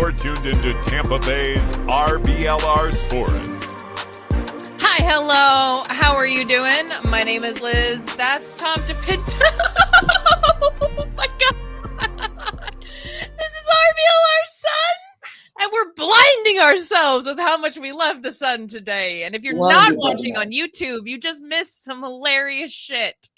You're tuned into Tampa Bay's RBLR Sports. Hi, hello. How are you doing? My name is Liz. That's Tom DePinto. Oh my God. This is RBLR Sun, and we're blinding ourselves with how much we love the sun today. And if you're not watching on YouTube, you just missed some hilarious shit.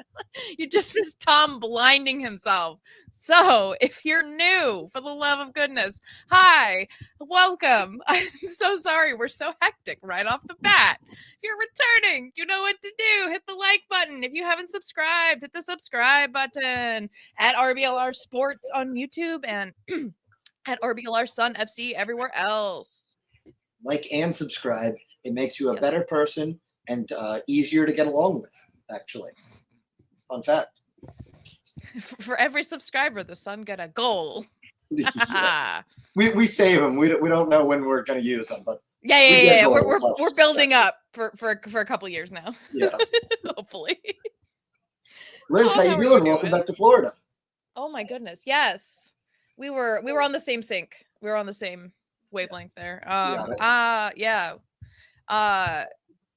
You just missed Tom blinding himself. So if you're new, for the love of goodness, hi, welcome. I'm so sorry. We're so hectic right off the bat. If you're returning, you know what to do. Hit the like button. If you haven't subscribed, hit the subscribe button at RBLR Sports on YouTube and at RBLR Sun FC everywhere else. Like and subscribe. It makes you a better person and easier to get along with, actually. Fun fact. For every subscriber, the Sun get a goal. Yeah. We save them. We don't know when we're going to use them, but yeah. We're building up for a couple years now. Yeah, hopefully. Liz, how you doing? Welcome back to Florida. Oh my goodness, yes. We were on the same sync. We were on the same wavelength there.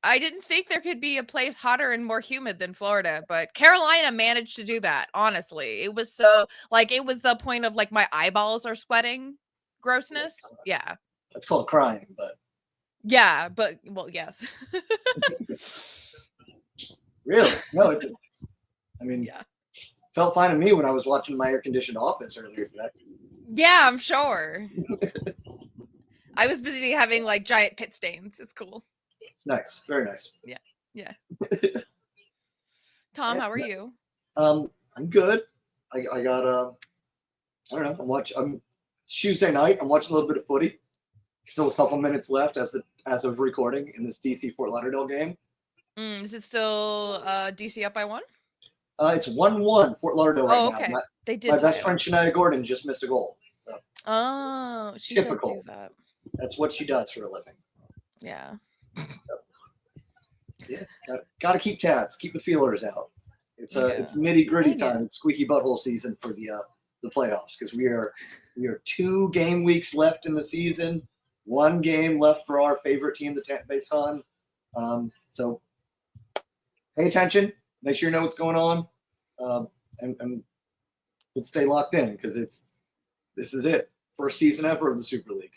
I didn't think there could be a place hotter and more humid than Florida, but Carolina managed to do that. Honestly, it was so it was the point of my eyeballs are sweating grossness. Yeah, that's called crying, but yes. Really? No, felt fine to me when I was watching my air-conditioned office earlier today. Yeah, I'm sure. I was busy having giant pit stains. It's cool. Nice, very nice. Yeah. Tom, how are you? I'm good. I got I don't know. It's Tuesday night. I'm watching a little bit of footy. Still a couple minutes left as of recording in this DC Fort Lauderdale game. Is it still DC up by 1? It's 1-1 Fort Lauderdale right now. Okay. They did. My best friend Shania Gordon just missed a goal. So. She typical. does do that. That's what she does for a living. Yeah. Yeah, got to keep tabs, keep the feelers out. It's nitty gritty time. It's squeaky butthole season for the playoffs because we are 2 game weeks left in the season, 1 game left for our favorite team, the Tampa Bay Sun. So pay attention, make sure you know what's going on, and let's stay locked in because this is it, first season ever of the Super League.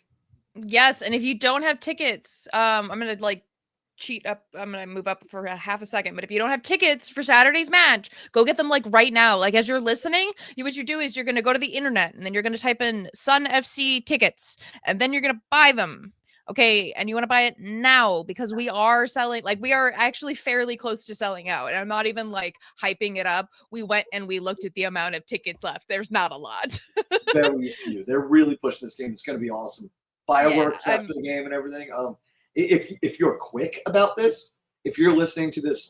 Yes, and if you don't have tickets, I'm gonna cheat up. I'm gonna move up for a half a second, but if you don't have tickets for Saturday's match, go get them right now. As you're listening, what you do is you're gonna go to the internet and then you're gonna type in Sun FC tickets, and then you're gonna buy them. Okay, and you want to buy it now because we are selling, we are actually fairly close to selling out. And I'm not even hyping it up. We went and we looked at the amount of tickets left. There's not a lot. Very few. They're really pushing this game. It's gonna be awesome. Fireworks after the game and everything. If you're quick about this, if you're listening to this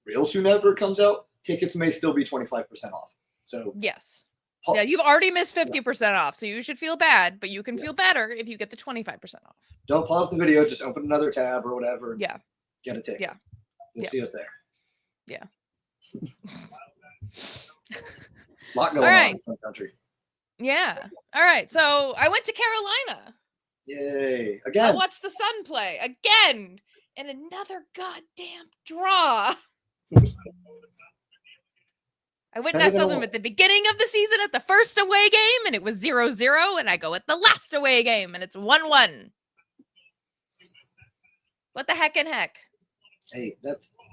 real soon after it comes out, tickets may still be 25% off. So yes. Yeah, you've already missed 50% off, so you should feel bad, but you can feel better if you get the 25% off. Don't pause the video, just open another tab or whatever. Yeah. Get a ticket. Yeah. You'll see us there. Yeah. Lot going on in some country. Yeah. All right. So I went to Carolina. Yay. Again. I watched the Sun play again in another goddamn draw. I witnessed them at the beginning of the season at the first away game, and it was 0-0, and I go at the last away game, and it's 1-1. What the heck and heck? Hey,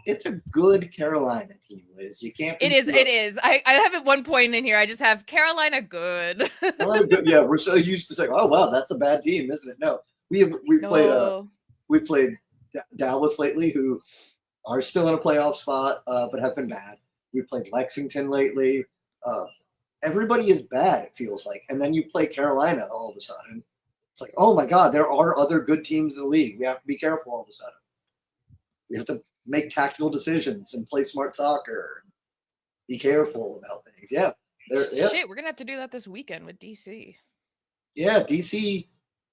it's a good Carolina team, Liz. You can't. It is. I have at one point in here, I just have Carolina good. Carolina good. Yeah, we're so used to saying, "Oh wow, that's a bad team, isn't it?" No, we've played Dallas lately, who are still in a playoff spot, but have been bad. We played Lexington lately. Everybody is bad, it feels like. And then you play Carolina all of a sudden. It's oh my God, there are other good teams in the league. We have to be careful all of a sudden. We have to make tactical decisions and play smart soccer. Be careful about things. Yeah. Shit, we're going to have to do that this weekend with DC. Yeah, DC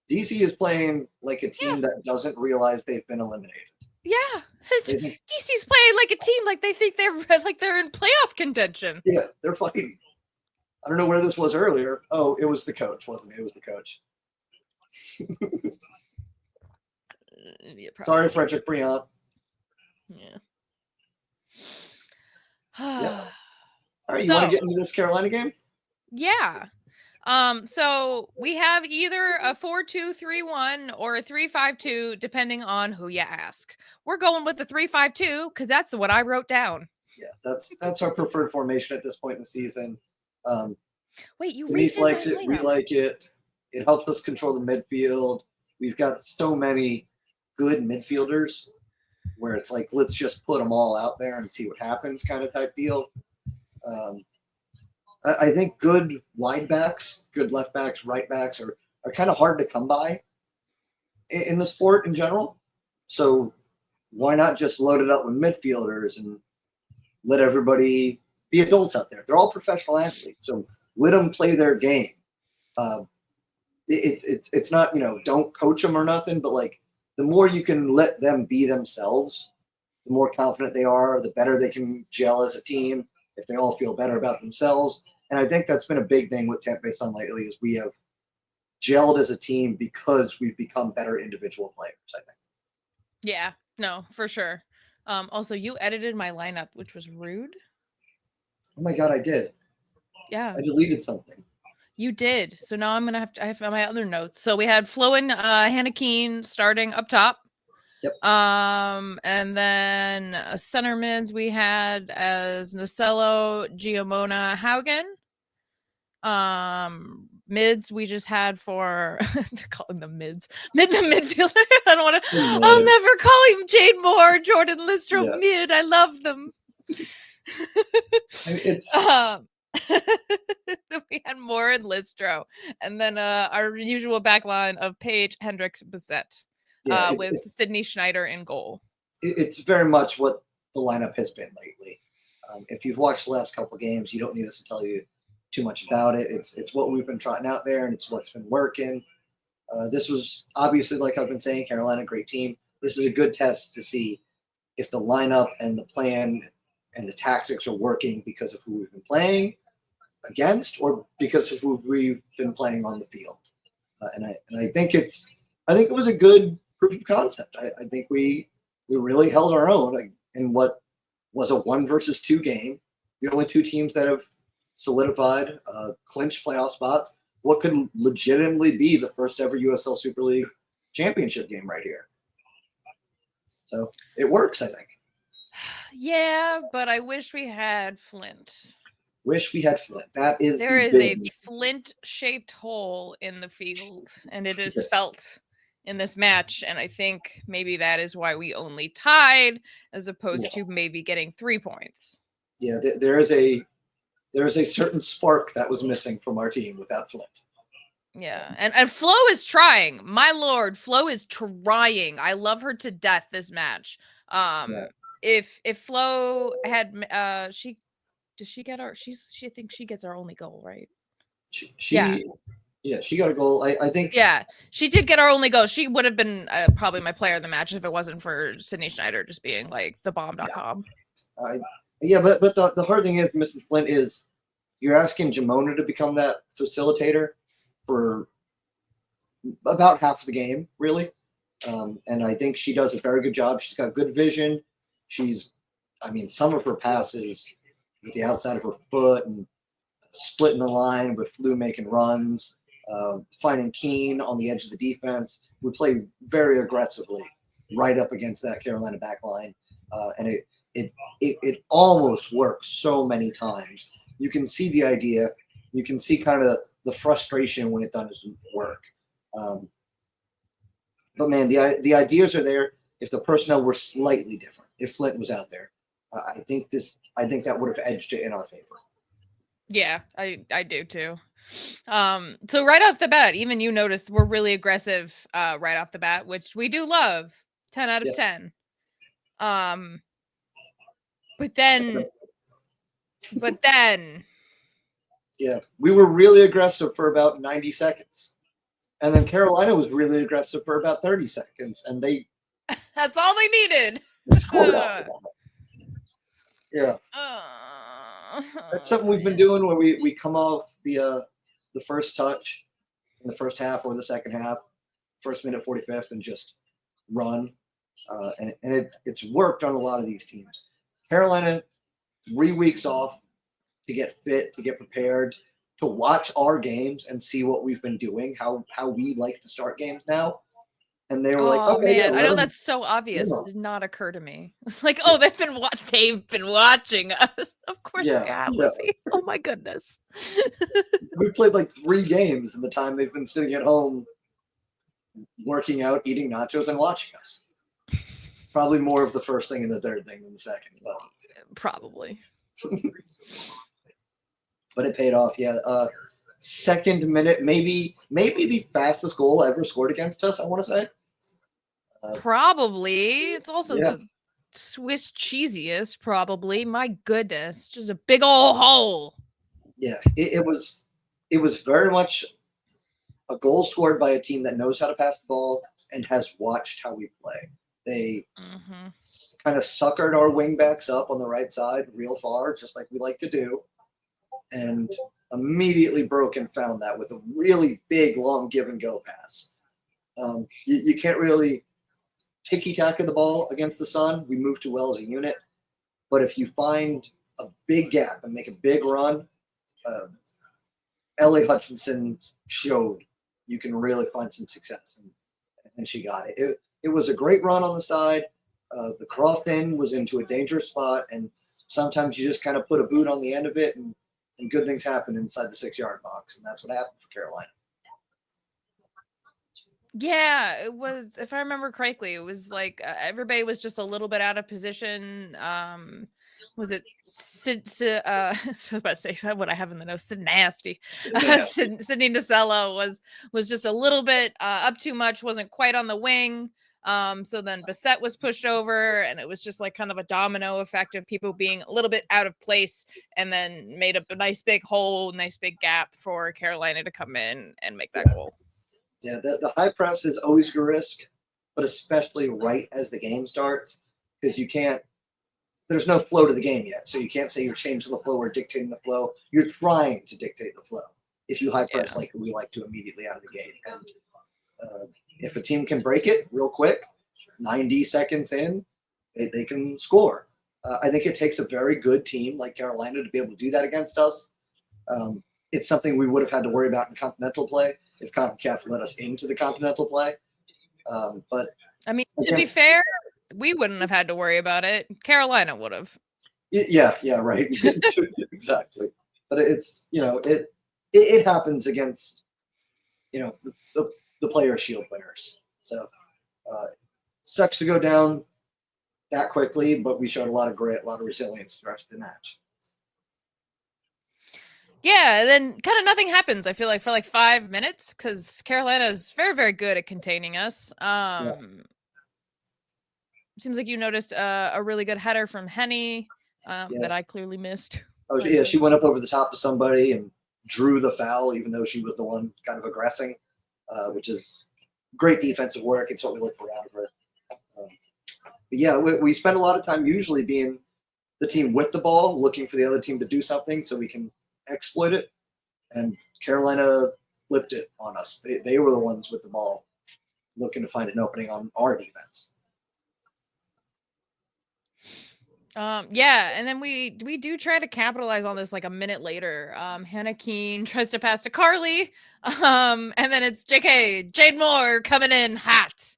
is playing like a team that doesn't realize they've been eliminated. Yeah, DC's playing like a team like they think they're in playoff contention. Yeah, they're fighting. I don't know where this was earlier. Oh, it was the coach, wasn't it? It was the coach. Sorry, Frederick Briand. Yeah. Yeah. All right, you want to get into this Carolina game? Yeah. So we have either a 4-2-3-1 or a 3-5-2, depending on who you ask. We're going with the 3-5-2 because that's what I wrote down. Yeah, that's our preferred formation at this point in the season. Wait, you Denise likes it. We like it. It helps us control the midfield. We've got so many good midfielders where it's like, let's just put them all out there and see what happens kind of type deal. I think good wide backs, good left backs, right backs are kind of hard to come by in the sport in general. So why not just load it up with midfielders and let everybody be adults out there? They're all professional athletes, so let them play their game. It's not, don't coach them or nothing, but like the more you can let them be themselves, the more confident they are, the better they can gel as a team if they all feel better about themselves. And I think that's been a big thing with Tampa Bay Sun lately is we have gelled as a team because we've become better individual players, I think. Yeah, no, for sure. Also, you edited my lineup, which was rude. Oh my God, I did. Yeah. I deleted something. You did. So now I have my other notes. So we had Flo and Hannah Keene starting up top. Yep. And then center mids we had as Nacello, Giamona, Haugen. Mids we just had for calling them mids. The midfielder. I don't want to. I'll never call him Jade Moore, Jordan Listro mid. I love them. It's we had Moore and Listro, and then our usual backline of Paige, Hendricks, Bissett, with Sydney Schneider in goal. It's very much what the lineup has been lately. If you've watched the last couple games, you don't need us to tell you too much about it. It's what we've been trotting out there, and it's what's been working. This was obviously, like I've been saying, Carolina, great team. This is a good test to see if the lineup and the plan and the tactics are working because of who we've been playing against or because of who we've been playing on the field. And I think it was a good proof of concept. I think we really held our own in what was a 1 versus 2 game. The only two teams that have solidified clinched playoff spots. What could legitimately be the first ever USL Super League championship game right here. So it works, I think. Yeah, but I wish we had Flint. Wish we had Flint. There is a Flint-shaped hole in the field, and it is felt in this match. And I think maybe that is why we only tied, as opposed to maybe getting 3 points. Yeah, there is a certain spark that was missing from our team without Flint. Yeah, and Flo is trying. My lord, Flo is trying. I love her to death this match. If Flo had I think she gets our only goal, right? She got a goal. I think. Yeah, she did get our only goal. She would have been probably my player of the match if it wasn't for Sydney Schneider just being like the bomb.com. But the hard thing is, Mr. Flint, is you're asking Giamona to become that facilitator for about half of the game, really. And I think she does a very good job. She's got good vision. Some of her passes with the outside of her foot and splitting the line with Lou making runs, finding Keene on the edge of the defense. We play very aggressively right up against that Carolina back line. And it almost works so many times. You can see the idea. You can see kind of the frustration when it doesn't work. But man, the ideas are there. If the personnel were slightly different, if Flint was out there, I think that would have edged it in our favor. Yeah, I do too. So right off the bat, even you noticed we're really aggressive right off the bat, which we do love. 10 out of 10. But then yeah, we were really aggressive for about 90 seconds. And then Carolina was really aggressive for about 30 seconds. And that's all they needed. Scored off the ball. Yeah. That's something we've been doing where we come off the first touch in the first half or the second half. first minute 45th and just run. And it's worked on a lot of these teams. Carolina, 3 weeks off to get fit, to get prepared, to watch our games and see what we've been doing, how we like to start games now. And they were like, okay, man, yeah, I know that's so obvious. Yeah. It did not occur to me. It's like, oh, they've been watching us. Of course they have, Lizzie. Oh my goodness. We played like 3 games in the time they've been sitting at home working out, eating nachos, and watching us. Probably more of the first thing and the third thing than the second. But. Probably. But it paid off, yeah. Second minute, maybe the fastest goal ever scored against us, I want to say. Probably. It's also the Swiss cheesiest, probably. My goodness. Just a big old hole. Yeah, it was very much a goal scored by a team that knows how to pass the ball and has watched how we play. They kind of suckered our wingbacks up on the right side real far, just like we like to do, and immediately broke and found that with a really big, long give-and-go pass. You can't really ticky-tack of the ball against the Sun. We move too well as a unit. But if you find a big gap and make a big run, Ellie Hutchinson showed you can really find some success, and she got it. It was a great run on the side. The cross in was into a dangerous spot, and sometimes you just kind of put a boot on the end of it, and good things happen inside the 6-yard box, and that's what happened for Carolina. Yeah, it was, if I remember correctly, it was like everybody was just a little bit out of position. Was it I was about to say what I have in the notes, nasty. Sydney Nacello was just a little bit up too much, wasn't quite on the wing. So then Bissett was pushed over, and it was just like kind of a domino effect of people being a little bit out of place, and then made up a nice big hole, nice big gap for Carolina to come in and make that goal. Yeah, the high press is always a risk, but especially right as the game starts, because there's no flow to the game yet. So you can't say you're changing the flow or dictating the flow. You're trying to dictate the flow if you high press like we like to immediately out of the gate. And if a team can break it real quick, 90 seconds in, they can score. I think it takes a very good team like Carolina to be able to do that against us. It's something we would have had to worry about in continental play if CONCACAF let us into the continental play. But I mean, to be fair, we wouldn't have had to worry about it. Carolina would have. Yeah, right. Exactly. But it's, it happens against, the Player Shield winners. So sucks to go down that quickly, but we showed a lot of resilience the rest of the match. Yeah, and then kind of nothing happens, I feel like, for like 5 minutes, because Carolina is very, very good at containing us. Seems like you noticed a really good header from Henny that I clearly missed. Oh, yeah, she went up over the top of somebody and drew the foul, even though she was the one kind of aggressing, which is great defensive work. It's what we look for out of her. But yeah, we spend a lot of time usually being the team with the ball, looking for the other team to do something so we can exploit it. And Carolina flipped it on us. They were the ones with the ball looking to find an opening on our defense. Yeah, and then we do try to capitalize on this like a minute later. Hannah Keene tries to pass to Carly, and then it's Jade Moore coming in hot.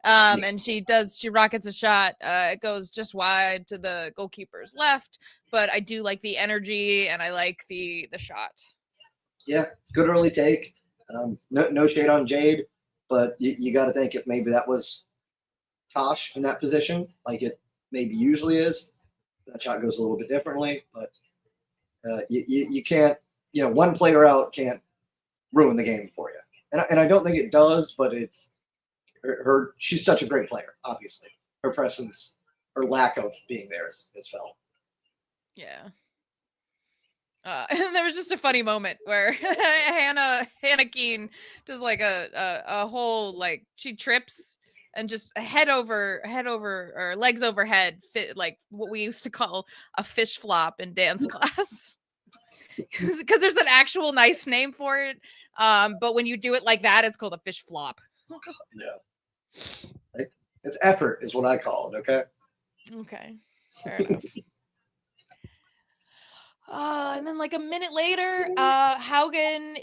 And she rockets a shot. It goes just wide to the goalkeeper's left, but I do like the energy and I like the shot. Yeah, good early take. No shade on Jade, but you got to think if maybe that was Tosh in that position, like it maybe usually is, that shot goes a little bit differently. But you can't, one player out can't ruin the game for you. And I don't think it does, but it's she's such a great player, obviously. Her presence, her lack of being there is felt. Yeah. And there was just a funny moment where Hannah Keene does like a whole, like, she trips and just head over or legs overhead, fit like what we used to call a fish flop in dance class. Because there's an actual nice name for it. But when you do it like that, it's called a fish flop. Yeah. It's effort is what I call it. Okay. Okay. Fair enough. And then like a minute later, Haugen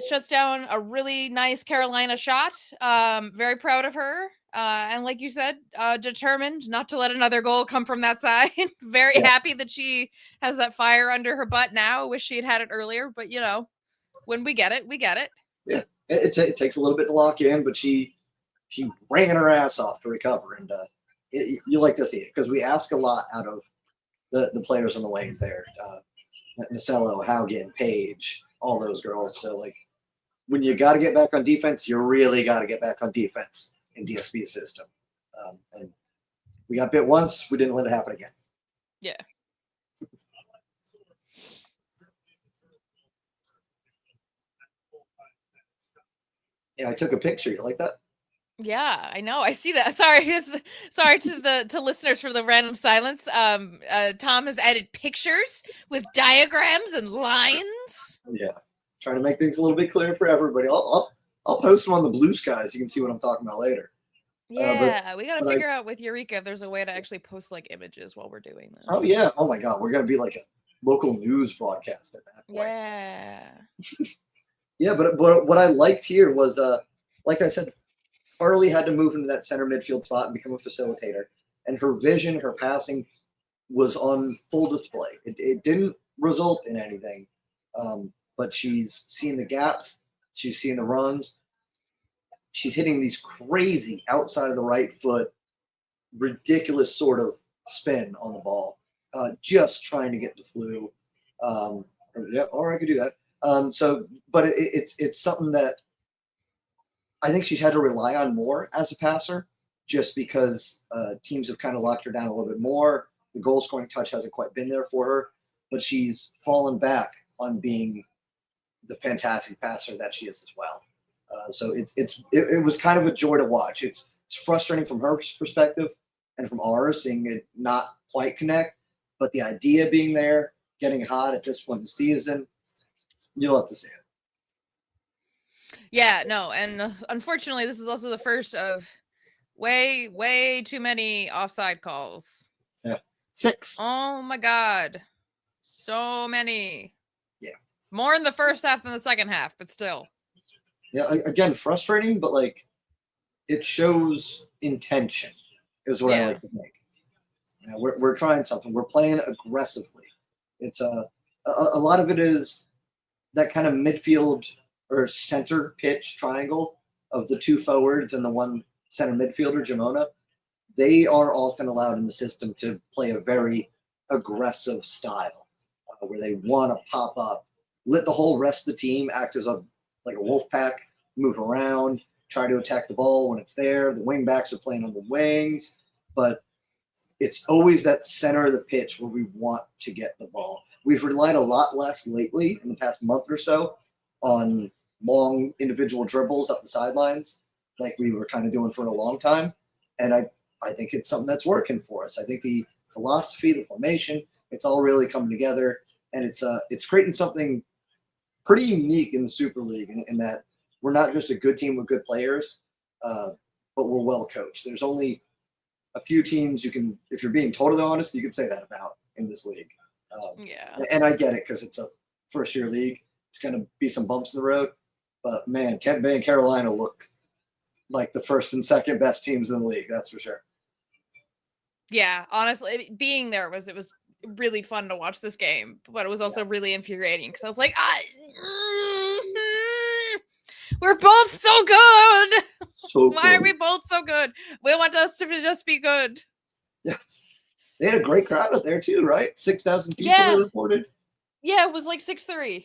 shuts down a really nice Carolina shot. Very proud of her. And like you said, determined not to let another goal come from that side. Very happy that she has that fire under her butt now. Wish she had it earlier, but when we get it, we get it. Yeah, it takes a little bit to lock in, but she ran her ass off to recover, and you like to see it because we ask a lot out of the players on the wings there. Nacello, Haugen, Paige, all those girls. So like when you got to get back on defense, you really got to get back on defense in DSB's system. And we got bit once, we didn't let it happen again. Yeah. Yeah, I took a picture. You like that? Yeah, I know. I see that. Sorry to listeners for the random silence. Tom has added pictures with diagrams and lines. Yeah, trying to make things a little bit clearer for everybody. I'll post them on the Blue Skies. You can see what I'm talking about later. Yeah, we got to figure out with Eureka if there's a way to actually post like images while we're doing this. Oh yeah. Oh my God, we're gonna be like a local news broadcast at that point. Yeah. Yeah, but what I liked here was, like I said, Harley had to move into that center midfield spot and become a facilitator. And her vision, her passing was on full display. It didn't result in anything, but she's seeing the gaps. She's seeing the runs. She's hitting these crazy outside of the right foot, ridiculous sort of spin on the ball, just trying to get the flu. Or I could do that. But it's something that I think she's had to rely on more as a passer, just because teams have kind of locked her down a little bit more. The goal scoring touch hasn't quite been there for her, but she's fallen back on being the fantastic passer that she is as well. So it was kind of a joy to watch. It's frustrating from her perspective and from ours, seeing it not quite connect, but the idea being there, getting hot at this point in the season, you'll have to see it. Yeah, no, and unfortunately, this is also the first of way too many offside calls. Yeah, 6. Oh my God, so many. Yeah, more in the first half than the second half, but still. Yeah, again, frustrating, but like it shows intention is what I like to think. We're trying something. We're playing aggressively. It's a lot of it is that kind of midfield or center pitch triangle of the two forwards and the one center midfielder, Jamona. They are often allowed in the system to play a very aggressive style where they want to pop up, let the whole rest of the team act as a wolf pack, move around, try to attack the ball when it's there. The wing backs are playing on the wings, but it's always that center of the pitch where we want to get the ball. We've relied a lot less lately in the past month or so on long individual dribbles up the sidelines like we were kind of doing for a long time. And I think it's something that's working for us. I think the philosophy, the formation, it's all really coming together. And it's creating something pretty unique in the Super League in that we're not just a good team with good players, but we're well coached. There's only a few teams you can, if you're being totally honest, you could say that about in this league. And I get it because it's a first-year league. It's going to be some bumps in the road. But, man, Tampa Bay and Carolina look like the first and second best teams in the league. That's for sure. Yeah, honestly, being there it was really fun to watch this game, but it was also really infuriating because I was like, we're both so good. Why are we both so good? We want us to just be good. Yeah. They had a great crowd out there too, right? 6,000 people they reported. Yeah, it was like 6,300.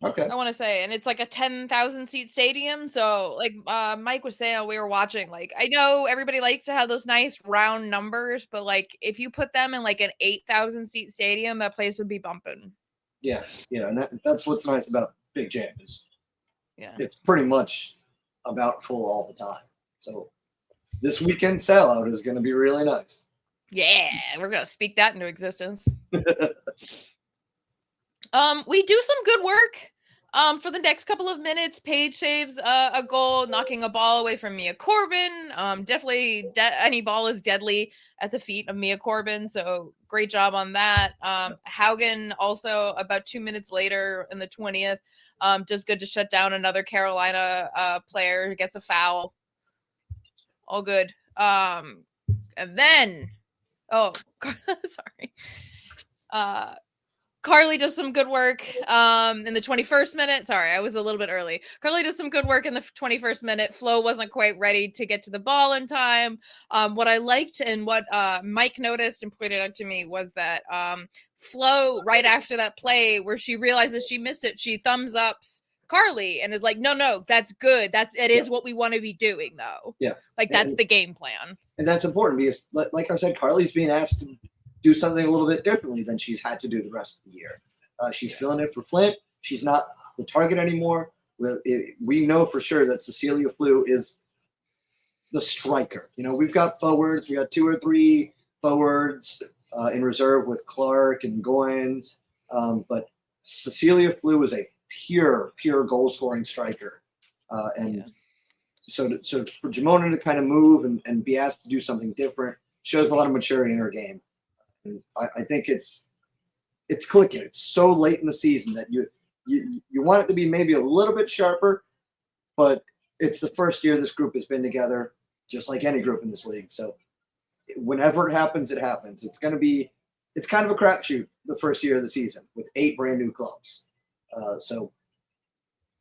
Okay. I want to say, and it's like a 10,000 seat stadium. So like Mike was saying, we were watching, like, I know everybody likes to have those nice round numbers, but like if you put them in like an 8,000 seat stadium, that place would be bumping. Yeah. And that's what's nice about Big Jam is it's pretty much about full all the time. So this weekend sellout is going to be really nice. Yeah, we're going to speak that into existence. We do some good work For the next couple of minutes, Paige saves a goal, knocking a ball away from Mia Corbin. Definitely any ball is deadly at the feet of Mia Corbin, so great job on that. Haugen also about 2 minutes later in the 20th, does good to shut down another Carolina player, gets a foul. All good. And then, sorry. Carly does some good work in the 21st minute. Sorry, I was a little bit early. Carly does some good work in the 21st minute. Flo wasn't quite ready to get to the ball in time. What I liked and what Mike noticed and pointed out to me was that Flo, right after that play where she realizes she missed it, she thumbs ups Carly and is like, no, that's good. It is what we want to be doing, though. Yeah. Like, that's the game plan. And that's important because, like I said, Carly's being asked to do something a little bit differently than she's had to do the rest of the year. She's filling it for Flint. She's not the target anymore. We know for sure that Cecilia Flew is the striker. We've got forwards. We got 2 or 3 forwards in reserve with Clark and Goins. But Cecilia Flew is a pure goal-scoring striker. So for Jamona to kind of move and be asked to do something different shows a lot of maturity in her game. And I think it's clicking. It's so late in the season that you want it to be maybe a little bit sharper, but it's the first year this group has been together, just like any group in this league. So whenever it happens, it happens. It's kind of a crapshoot the first year of the season with 8 brand new clubs. So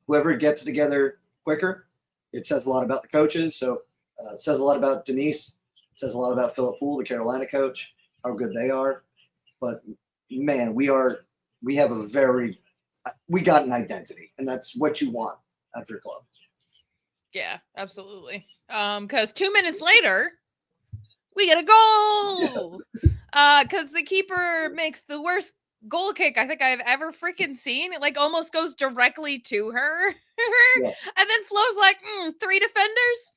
whoever gets it together quicker, it says a lot about the coaches. So it says a lot about Denise. It says a lot about Philip Poole, the Carolina coach, how good they are. But man, we got an identity, and that's what you want at your club. Yeah, absolutely. Because 2 minutes later, we get a goal. Because the keeper makes the worst goal kick I think I've ever freaking seen. It like almost goes directly to her. Yeah. And then Flo's like, 3 defenders?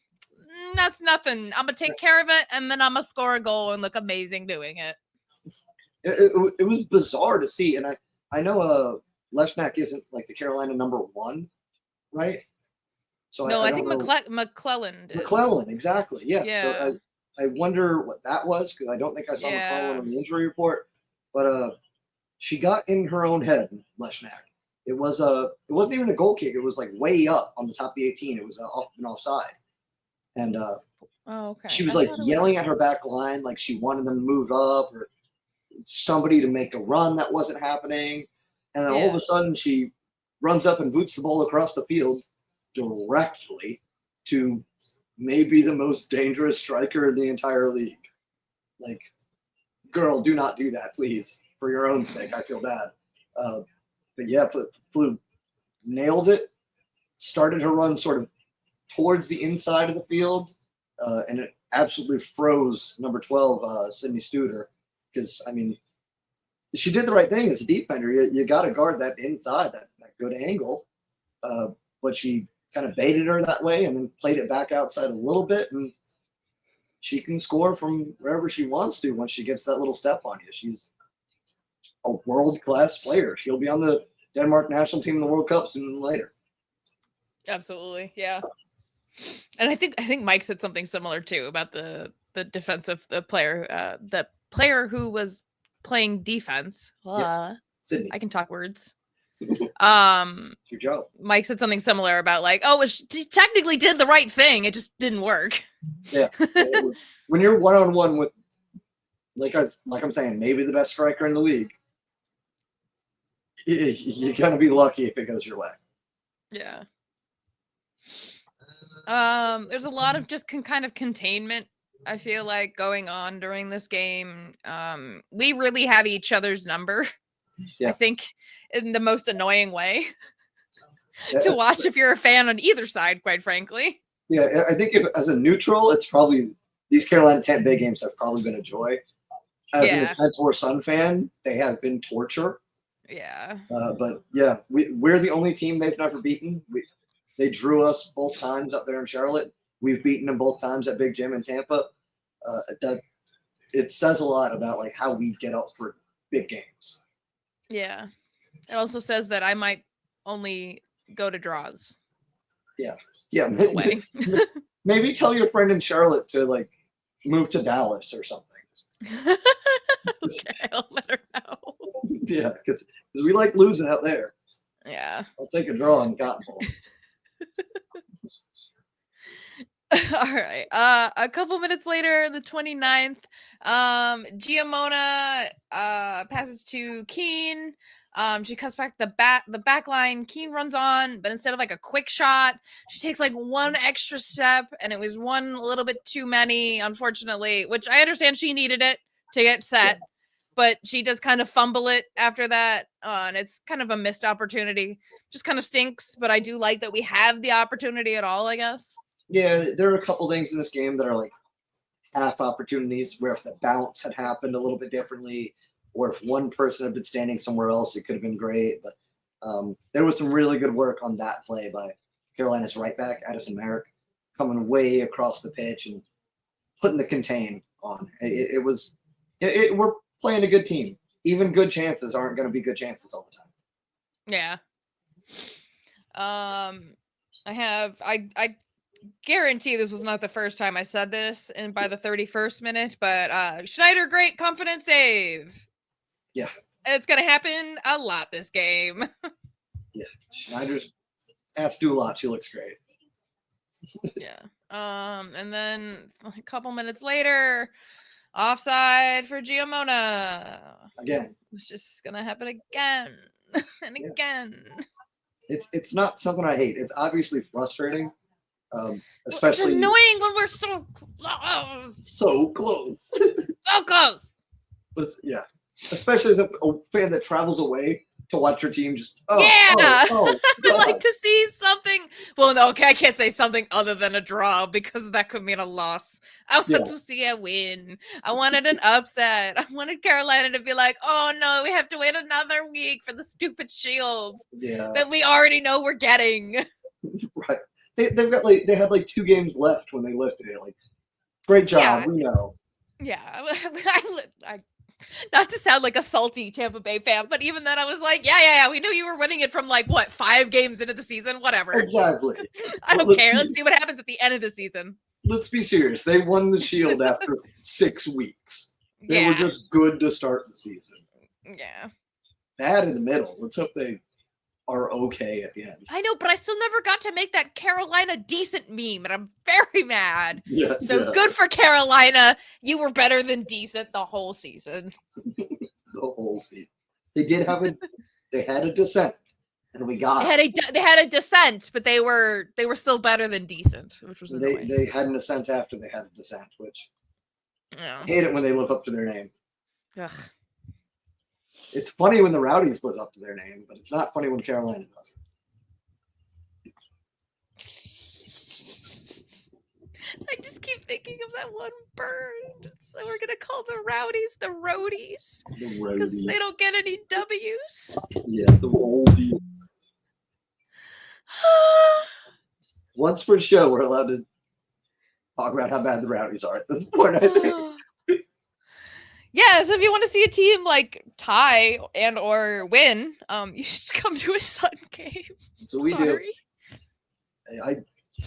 That's nothing. I'm going to take care of it, and then I'm going to score a goal and look amazing doing it. It was bizarre to see. And I know Leshnak isn't like the Carolina number 1, right? So no, I think McClellan did. McClellan, exactly. Yeah. Yeah. So I wonder what that was, because I don't think I saw McClellan on the injury report. But she got in her own head, Leshnak. It wasn't even a goal kick. It was like way up on the top of the 18. It was offside. And she was like yelling at her back line like she wanted them to move up or somebody to make a run that wasn't happening. And then all of a sudden she runs up and boots the ball across the field directly to maybe the most dangerous striker in the entire league. Like, girl, do not do that, please. For your own sake, I feel bad. But yeah, Flew nailed it. Started her run sort of towards the inside of the field, and it absolutely froze number 12, Sydney Studer. Because, I mean, she did the right thing as a defender. You got to guard that inside, that good angle. But she kind of baited her that way and then played it back outside a little bit, and she can score from wherever she wants to once she gets that little step on you. She's a world-class player. She'll be on the Denmark national team in the World Cup sooner than later. Absolutely, yeah. And I think Mike said something similar too about the defensive the player who was playing defense. Sydney. I can talk words. It's your job. Mike said something similar about like, she technically did the right thing. It just didn't work. Yeah. When you're one-on-one with, like I'm saying, maybe the best striker in the league, you're going to be lucky if it goes your way. Yeah. There's a lot of just kind of containment, I feel like, going on during this game. We really have each other's number. Yeah. I think in the most annoying way to watch if you're a fan on either side, quite frankly. Yeah, I think as a neutral, it's probably these Carolina Tampa Bay games have probably been a joy. As a Centaur Sun fan, they have been torture. Yeah. But yeah, we're the only team they've never beaten. They drew us both times up there in Charlotte. We've beaten them both times at Big Jim in Tampa. It says a lot about like how we get up for big games. Yeah. It also says that I might only go to draws. Yeah. Way. Maybe tell your friend in Charlotte to like move to Dallas or something. Okay, I'll let her know. Yeah, because we like losing out there. Yeah. I'll take a draw on the Cotton Bowl. All right. A couple minutes later, the 29th, Giamona passes to Keane. She cuts back the back line. Keane runs on, but instead of like a quick shot, she takes like one extra step, and it was one a little bit too many, unfortunately, which I understand she needed it to get set. Yeah. But she does kind of fumble it after that, and it's kind of a missed opportunity. Just kind of stinks, but I do like that we have the opportunity at all, I guess. Yeah, there are a couple things in this game that are like half opportunities where if the bounce had happened a little bit differently, or if one person had been standing somewhere else, it could have been great. But there was some really good work on that play by Carolina's right back, Addison Merrick, coming way across the pitch and putting the contain on. We're playing a good team. Even good chances aren't going to be good chances all the time. Yeah. I guarantee this was not the first time I said this, and by the 31st minute, but Schneider, great confidence save. Yeah. It's going to happen a lot this game. Yeah. Schneider's asked to do a lot. She looks great. Yeah. And then a couple minutes later, offside for Giamona. Again. It's just going to happen again and again. It's not something I hate. It's obviously frustrating. Especially it's annoying when we're so close. So close. So close. But yeah. Especially as a fan that travels away to watch your team just I'd like to see something. Well, no, okay, I can't say something other than a draw because that could mean a loss. I want to see a win. I wanted an upset. I wanted Carolina to be like, oh no, we have to wait another week for the stupid shield that we already know we're getting. Right. They had like 2 games left when they lifted it. Like, great job, we know. Yeah, I not to sound like a salty Tampa Bay fan, but even then I was like, yeah, we knew you were winning it from like what 5 games into the season, whatever. Exactly. I don't care. Let's see what happens at the end of the season. Let's be serious. They won the Shield after 6 weeks. They were just good to start the season. Yeah. Bad in the middle. Let's hope they are okay at the end. I know, but I still never got to make that Carolina decent meme, and I'm very mad. Good for Carolina. You were better than decent the whole season. The whole season. They did have they had a descent, and we got they had a descent, but they were still better than decent, which was annoying. They had an ascent after they had a descent, which I hate it when they live up to their name. Ugh. It's funny when the Rowdies live up to their name, but it's not funny when Carolina does. I just keep thinking of that one bird. So we're going to call the Rowdies the Roadies. The Roadies. Because they don't get any W's. Yeah, the Roadies. Once per show, we're allowed to talk about how bad the Rowdies are at this point, I think. Yeah, so if you want to see a team like tie and or win, you should come to a Sun game. So we do.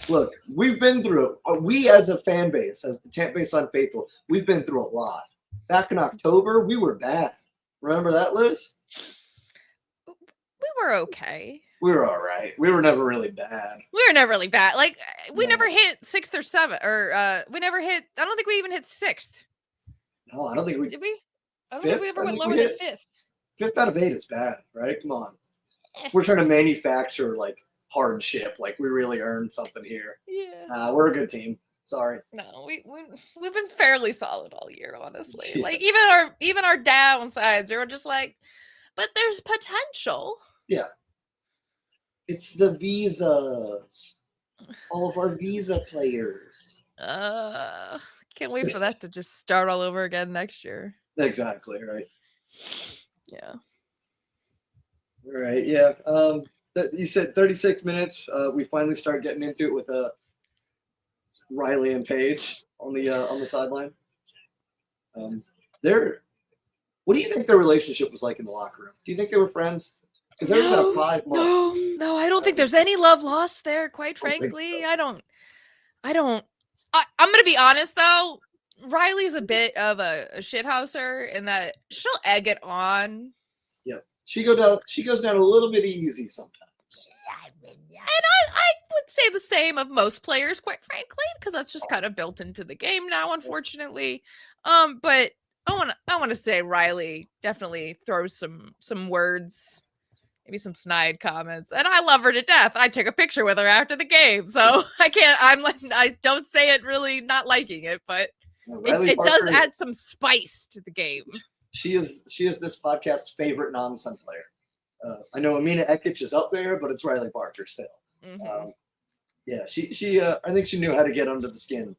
Look, we've been through it. We as a fan base, as the Tampa Bay Sun faithful, we've been through a lot. Back in October, we were bad. Remember that, Liz? We were okay. We were all right. We were never really bad. We were never really bad. Like, we never hit 6th or 7th, or we never hit, I don't think we even hit 6th. No, I don't think we did. We? I don't think we ever went lower than 5th. 5th out of 8 is bad, right? Come on. We're trying to manufacture like hardship, like we really earned something here. Yeah. We're a good team. Sorry. No, we've been fairly solid all year, honestly. Yeah. Like even our downsides, we were just like, but there's potential. Yeah. It's the visas. All of our visa players. Can't wait for that to just start all over again next year. Exactly, right. Yeah. All right, yeah. You said 36 minutes. We finally start getting into it with Riley and Paige on the sideline. What do you think their relationship was like in the locker room? Do you think they were friends? Because there's been 5 months. No, I don't think there's any love lost there. Quite frankly, so. I don't. I'm gonna be honest though. Riley's a bit of a shithouser in that she'll egg it on. Yeah, she goes down a little bit easy sometimes. And I would say the same of most players, quite frankly, because that's just kind of built into the game now, unfortunately. But I want to say Riley definitely throws some words, maybe some snide comments, and I love her to death. I took a picture with her after the game, so I don't say it really not liking it, but it does add some spice to the game. She is this podcast's favorite non-Sun player. I know Amina Ekic is up there, but it's Riley Parker still. Yeah, she I think she knew how to get under the skin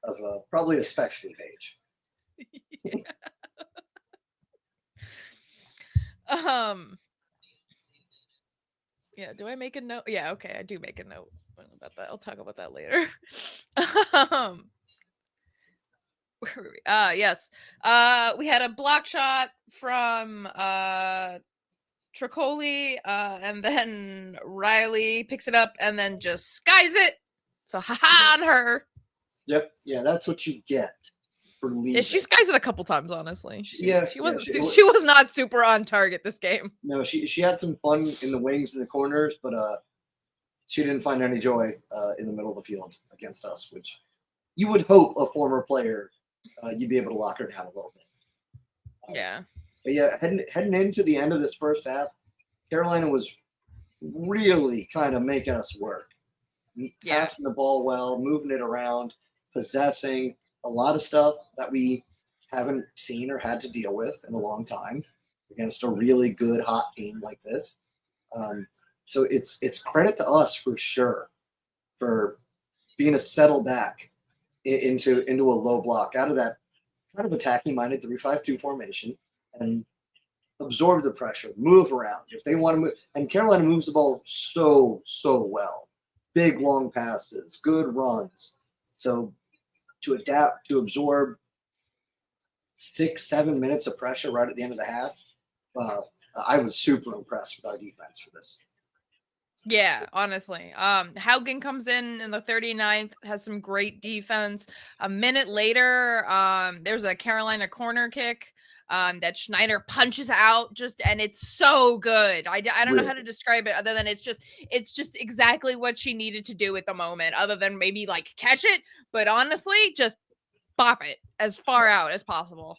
of probably especially Paige. Yeah, do I make a note? Yeah, okay, I do make a note about that. I'll talk about that later. Where were we? Yes. We had a block shot from Tricoli, and then Riley picks it up and then just skies it. So haha on her. Yep. Yeah, that's what you get for leaving. Yeah, she skies it a couple times, honestly. She was not super on target this game. No, she had some fun in the wings and the corners, but she didn't find any joy in the middle of the field against us, which you would hope a former player you'd be able to lock her down a little bit. Yeah. But yeah, heading into the end of this first half, Carolina was really kind of making us work. Passing the ball well, moving it around, possessing, a lot of stuff that we haven't seen or had to deal with in a long time against a really good, hot team like this. So it's credit to us for sure for being a settle back into a low block out of that kind of attacking-minded 3-5-2 formation and absorb the pressure, move around if they want to move. And Carolina moves the ball so well. Big, long passes, good runs. So to adapt, to absorb 6-7 minutes of pressure right at the end of the half, I was super impressed with our defense for this. Yeah, honestly. Haugen comes in the 39th, has some great defense. A minute later, there's a Carolina corner kick that Schneider punches out and it's so good. I don't know how to describe it other than it's just exactly what she needed to do at the moment, other than maybe like catch it, but honestly, just bop it as far out as possible.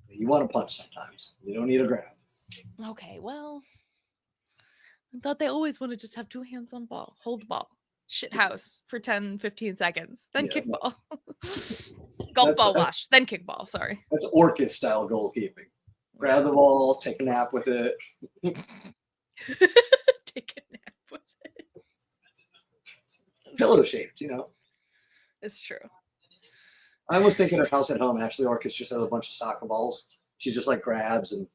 You want to punch sometimes. You don't need a grab. Okay, well, I thought they always want to just have two hands on ball, hold the ball, shit house for 10, 15 seconds, then kickball. Golf ball wash, then kickball. Sorry. That's Orchid style goalkeeping. Grab the ball, take a nap with it. Take a nap with it. It's pillow shaped, you know. It's true. I was thinking of House at Home. Ashley Orchid just has a bunch of soccer balls. She just like grabs and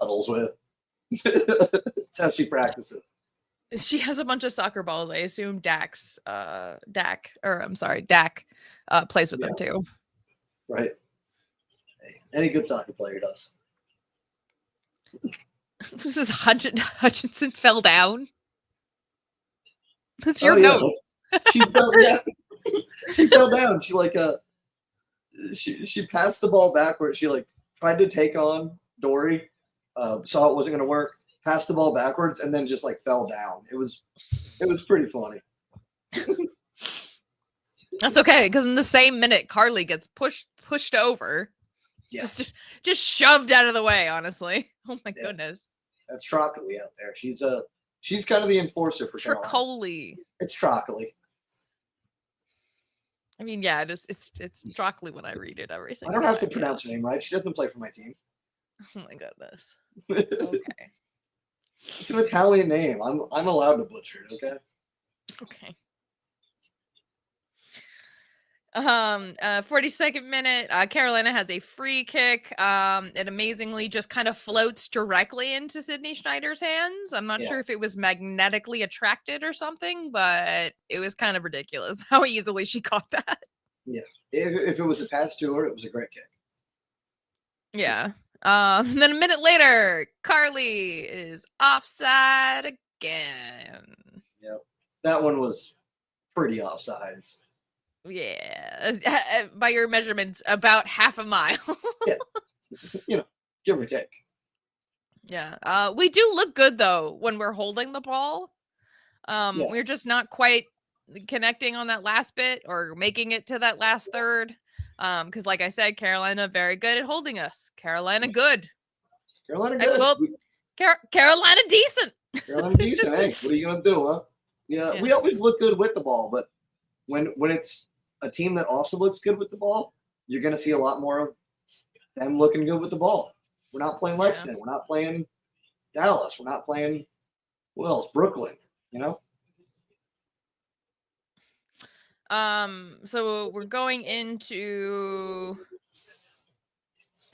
cuddles with. That's how she practices. She has a bunch of soccer balls. I assume Dak plays with them too. Right. Hey, any good soccer player does. This is Hutchinson fell down. That's your note. She fell down. She fell down. She she passed the ball backward. She tried to take on Dory, saw it wasn't going to work, passed the ball backwards, and then just fell down. It was pretty funny. That's okay, because in the same minute, Carly gets pushed over. Yes. Just shoved out of the way, honestly. Oh my goodness. That's Trocoli out there. She's kind of the enforcer for Trocoli. It's Trocoli. I mean, yeah, it's Trocoli when I read it every single time. I don't have to time, pronounce her name right. She doesn't play for my team. Oh my goodness. Okay. It's an Italian name. I'm allowed to butcher it, okay? Okay. 42nd minute, Carolina has a free kick. It amazingly just kind of floats directly into Sydney Schneider's hands. I'm not sure if it was magnetically attracted or something, but it was kind of ridiculous how easily she caught that. Yeah. If it was a pass to her, it was a great kick. Yeah. Then a minute later, Carly is offside again. Yep. That one was pretty offsides. Yeah. By your measurements, about half a mile. Yeah. Give or take. Yeah. We do look good, though, when we're holding the ball. We're just not quite connecting on that last bit or making it to that last third. Because like I said, Carolina very good at holding us. Carolina good. Carolina good. Carolina decent. Carolina decent. Hey, what are you gonna do, huh? Yeah, we always look good with the ball, but when it's a team that also looks good with the ball, you're gonna see a lot more of them looking good with the ball. We're not playing Lexington. We're not playing Dallas. We're not playing Brooklyn. You know. So we're going into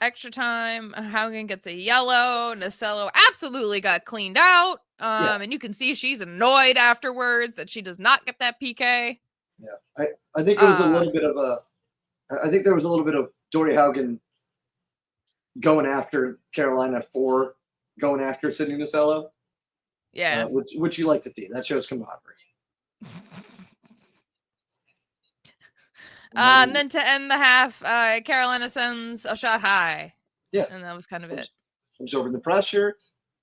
extra time. Haugen gets a yellow. Nacello absolutely got cleaned out. And you can see she's annoyed afterwards that she does not get that PK. Yeah, I think there was a little bit of Dory Haugen going after Carolina for going after Sydney Nacello. Yeah, which you like to see. That shows camaraderie. And then to end the half, Carolina sends a shot high. Yeah. And that was kind of it. Absorbing the pressure,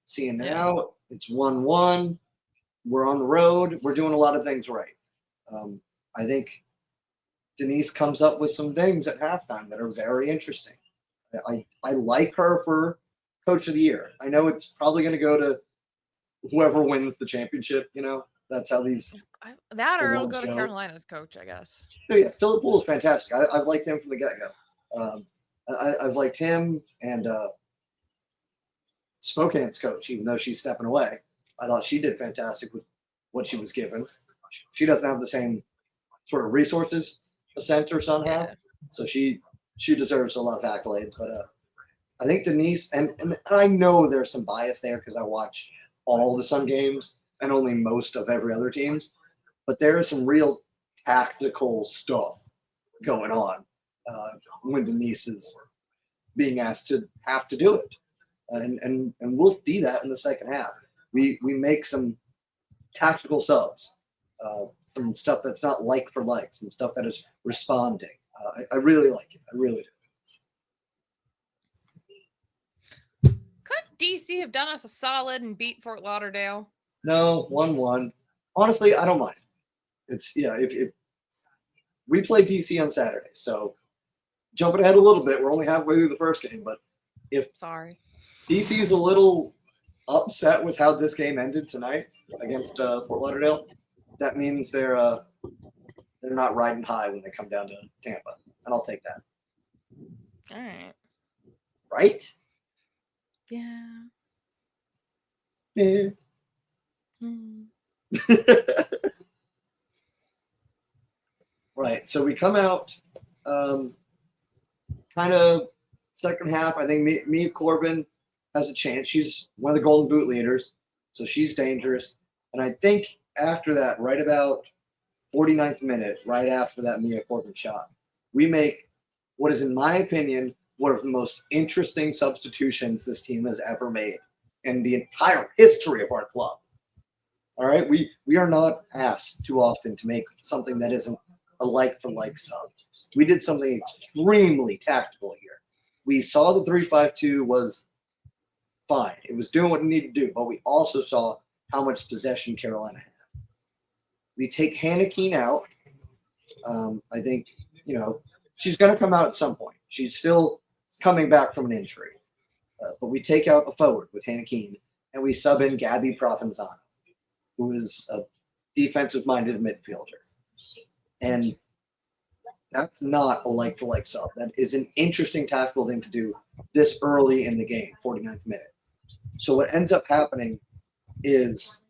seeing now it's 1-1. We're on the road. We're doing a lot of things right. I think Denise comes up with some things at halftime that are very interesting. I like her for Coach of the Year. I know it's probably going to go to whoever wins the championship. You know, that's how these. Or it'll go to Carolina's coach, I guess. Yeah, Philip Poole is fantastic. I've liked him from the get-go. I've liked him and Spokane's coach, even though she's stepping away. I thought she did fantastic with what she was given. She doesn't have the same sort of resources a center Sun have, so she deserves a lot of accolades. But I think Denise, and I know there's some bias there because I watch all the Sun games and only most of every other teams, but there is some real tactical stuff going on when Denise is being asked to have to do it, and we'll see that in the second half. We make some tactical subs, some stuff that's not like for like, some stuff that is responding. I really like it. I really do. Could DC have done us a solid and beat Fort Lauderdale? No, 1-1. Honestly, I don't mind. It's if we play DC on Saturday, so jumping ahead a little bit, we're only halfway through the first game, but if DC is a little upset with how this game ended tonight against Fort Lauderdale, that means they're not riding high when they come down to Tampa, and I'll take that. All right. Right? Yeah. Yeah. Right. So we come out kind of second half. I think Mia Corbin has a chance. She's one of the Golden Boot leaders, so she's dangerous. And I think after that, right about 49th minute, right after that Mia Corbin shot, we make what is, in my opinion, one of the most interesting substitutions this team has ever made in the entire history of our club. All right, we are not asked too often to make something that isn't a like-for-like sub. We did something extremely tactical here. We saw the 3-5-2 was fine. It was doing what it needed to do, but we also saw how much possession Carolina had. We take Hannah Keene out. I think, she's going to come out at some point. She's still coming back from an injury. But we take out a forward with Hannah Keene, and we sub in Gabby Provenzano, who is a defensive-minded midfielder. And that's not a like-for-like sub. That is an interesting tactical thing to do this early in the game, 49th minute. So what ends up happening is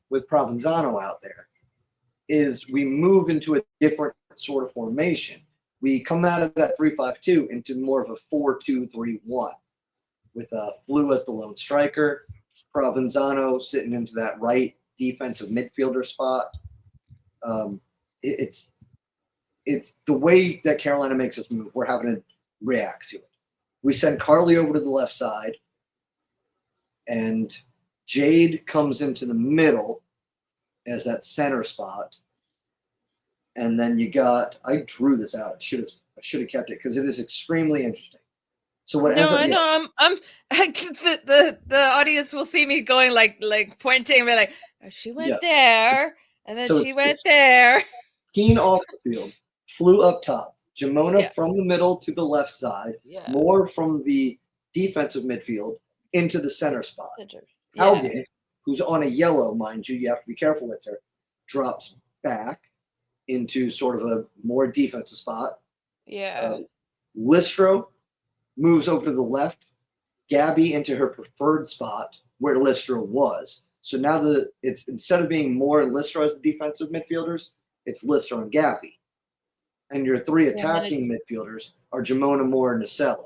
with Provenzano out there is we move into a different sort of formation. We come out of that 3-5-2 into more of a 4-2-3-1 with Flew as the lone striker, Provenzano sitting into that right defensive midfielder spot. it's the way that Carolina makes us move. We're having to react to it. We send Carly over to the left side, and Jade comes into the middle as that center spot. And then you got, I drew this out. I should have kept it because it is extremely interesting. So what? No, I know. I'm the audience will see me going like pointing, but like she went there, and then she went there. Keen off the field, flew up top. Jamona from the middle to the left side. Yeah. More from the defensive midfield into the center spot. Haugen, who's on a yellow, mind you have to be careful with her, drops back into sort of a more defensive spot. Yeah. Listro moves over to the left. Gabby into her preferred spot where Listro was. So now it's instead of being Moore and Listro as the defensive midfielders, it's Listro and Gabby. And your three attacking midfielders are Jamona, Moore, and Nacella,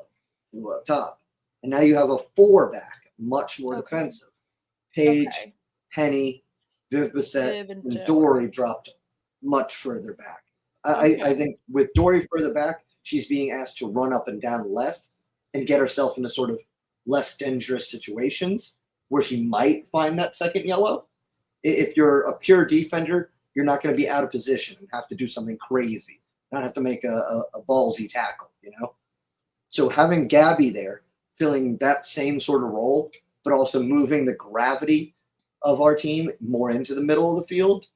who are up top. And now you have a 4-back, much more defensive. Paige, Henny, Viv Bissett, and Dory dropped much further back. I think with Dory further back, she's being asked to run up and down less and get herself into sort of less dangerous situations where she might find that second yellow. If you're a pure defender, you're not going to be out of position and have to do something crazy, not have to make a ballsy tackle, you know? So having Gabby there, filling that same sort of role, but also moving the gravity of our team more into the middle of the field,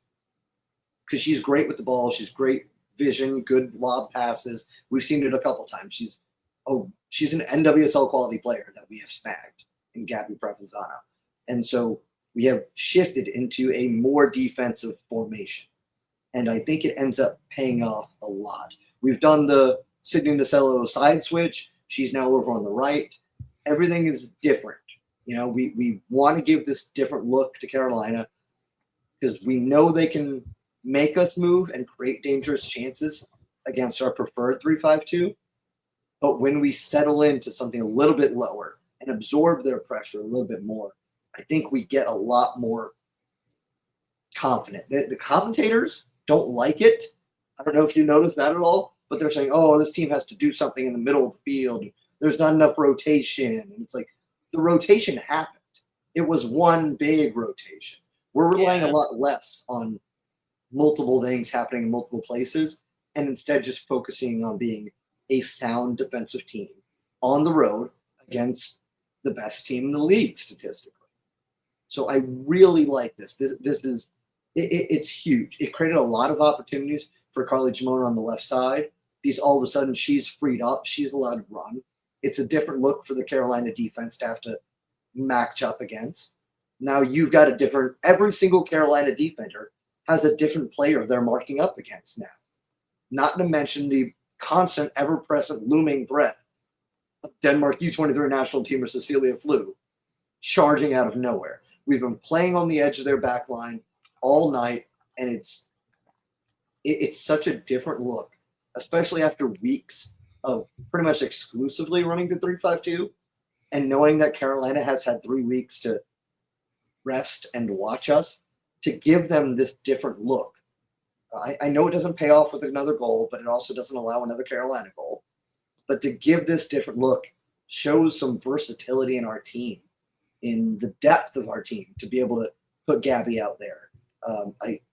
because she's great with the ball. She's great vision, good lob passes. We've seen it a couple times. She's an NWSL quality player that we have snagged in Gabby Provenzano. And so we have shifted into a more defensive formation. And I think it ends up paying off a lot. We've done the Sydney Nacello side switch. She's now over on the right. Everything is different. You know, we want to give this different look to Carolina because we know they can make us move and create dangerous chances against our preferred 3-5-2. But when we settle into something a little bit lower and absorb their pressure a little bit more, I think we get a lot more confident. The commentators don't like it. I don't know if you noticed that at all, but they're saying, oh, this team has to do something in the middle of the field. There's not enough rotation. And it's like the rotation happened. It was one big rotation. We're relying a lot less on multiple things happening in multiple places and instead just focusing on being a sound defensive team on the road against the best team in the league statistically. So I really like this. It's huge. It created a lot of opportunities for Carly Jamona on the left side because all of a sudden she's freed up. She's allowed to run. It's a different look for the Carolina defense to have to match up against. Now you've got every single Carolina defender has a different player they're marking up against now. Not to mention the constant, ever-present, looming threat of Denmark U23 national teamer Cecilia Flew charging out of nowhere. We've been playing on the edge of their back line all night, and it's such a different look, especially after weeks of pretty much exclusively running the 3-5-2 and knowing that Carolina has had 3 weeks to rest and watch us, to give them this different look. I know it doesn't pay off with another goal, but it also doesn't allow another Carolina goal. But to give this different look shows some versatility in our team, in the depth of our team, to be able to put Gabby out there.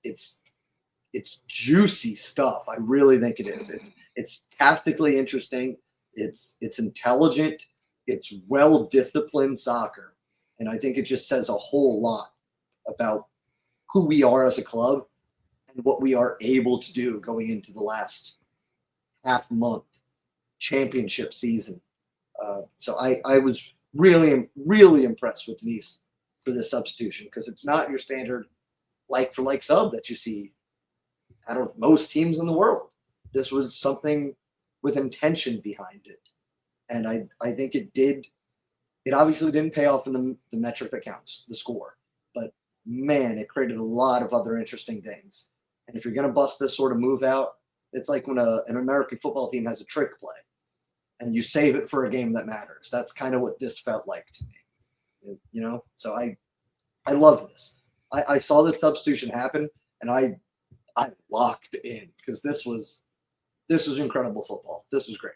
It's juicy stuff. I really think it is. It's tactically interesting. It's intelligent. It's well-disciplined soccer. And I think it just says a whole lot about who we are as a club and what we are able to do going into the last half-month championship season. So I was really, really impressed with Denise for this substitution because it's not your standard like-for-like sub that you see out of most teams in the world. This was something with intention behind it. And I think it obviously didn't pay off in the metric that counts, the score. But, man, it created a lot of other interesting things. And if you're going to bust this sort of move out, it's like when an American football team has a trick play and you save it for a game that matters. That's kind of what this felt like to me. You know? So I love this. I saw this substitution happen, and I locked in because this was this was incredible football. This was great.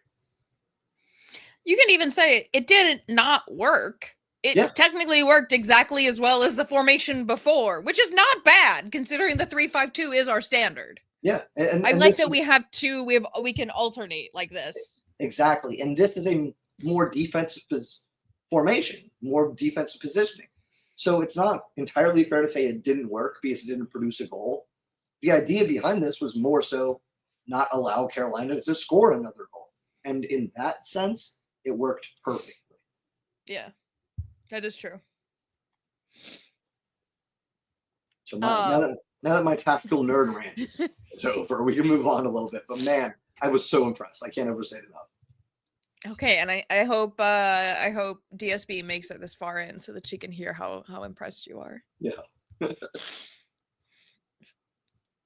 You can even say it didn't not work. It technically worked exactly as well as the formation before, which is not bad considering the 3-5-2 is our standard. Yeah, I like that we have two. We can alternate like this. Exactly, and this is a more defensive formation, more defensive positioning. So it's not entirely fair to say it didn't work because it didn't produce a goal. The idea behind this was more so not allow Carolina to score another goal, and in that sense, it worked perfectly. Yeah, that is true. So now that my tactical nerd rant is over, we can move on a little bit. But man, I was so impressed. I can't ever say it enough. Okay, and I hope DSB makes it this far in so that she can hear how impressed you are. Yeah.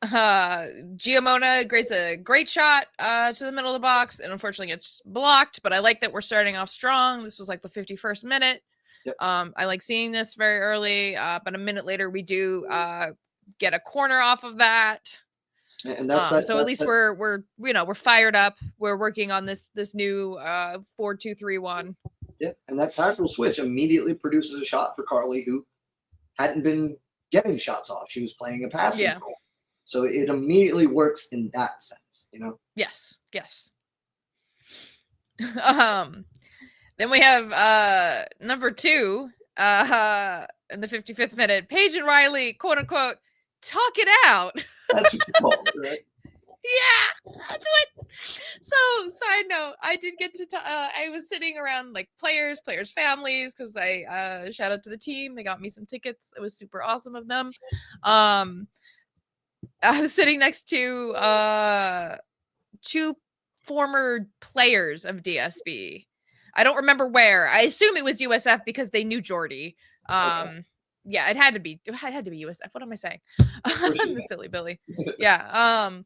Giamona creates a great shot to the middle of the box and unfortunately gets blocked, but I like that we're starting off strong. This was like the 51st minute. Yep. I like seeing this very early, but a minute later we do get a corner off of that. And so at least we're fired up. We're working on this new 4-2-3-1. Yeah, and that tactical switch immediately produces a shot for Carly, who hadn't been getting shots off. She was playing a passing role. So it immediately works in that sense, you know? Yes. Then we have number 2 in the 55th minute. Paige and Riley, quote unquote, talk it out. That's what you call it, right? Yeah, that's what. So, side note, I did get to. I was sitting around like players' families because I shout out to the team. They got me some tickets. It was super awesome of them. I was sitting next to 2 former players of DSB. I don't remember where. I assume it was USF because they knew Jordy. Okay. Yeah, it had to be USF. What am I saying? I'm a silly Billy. Yeah.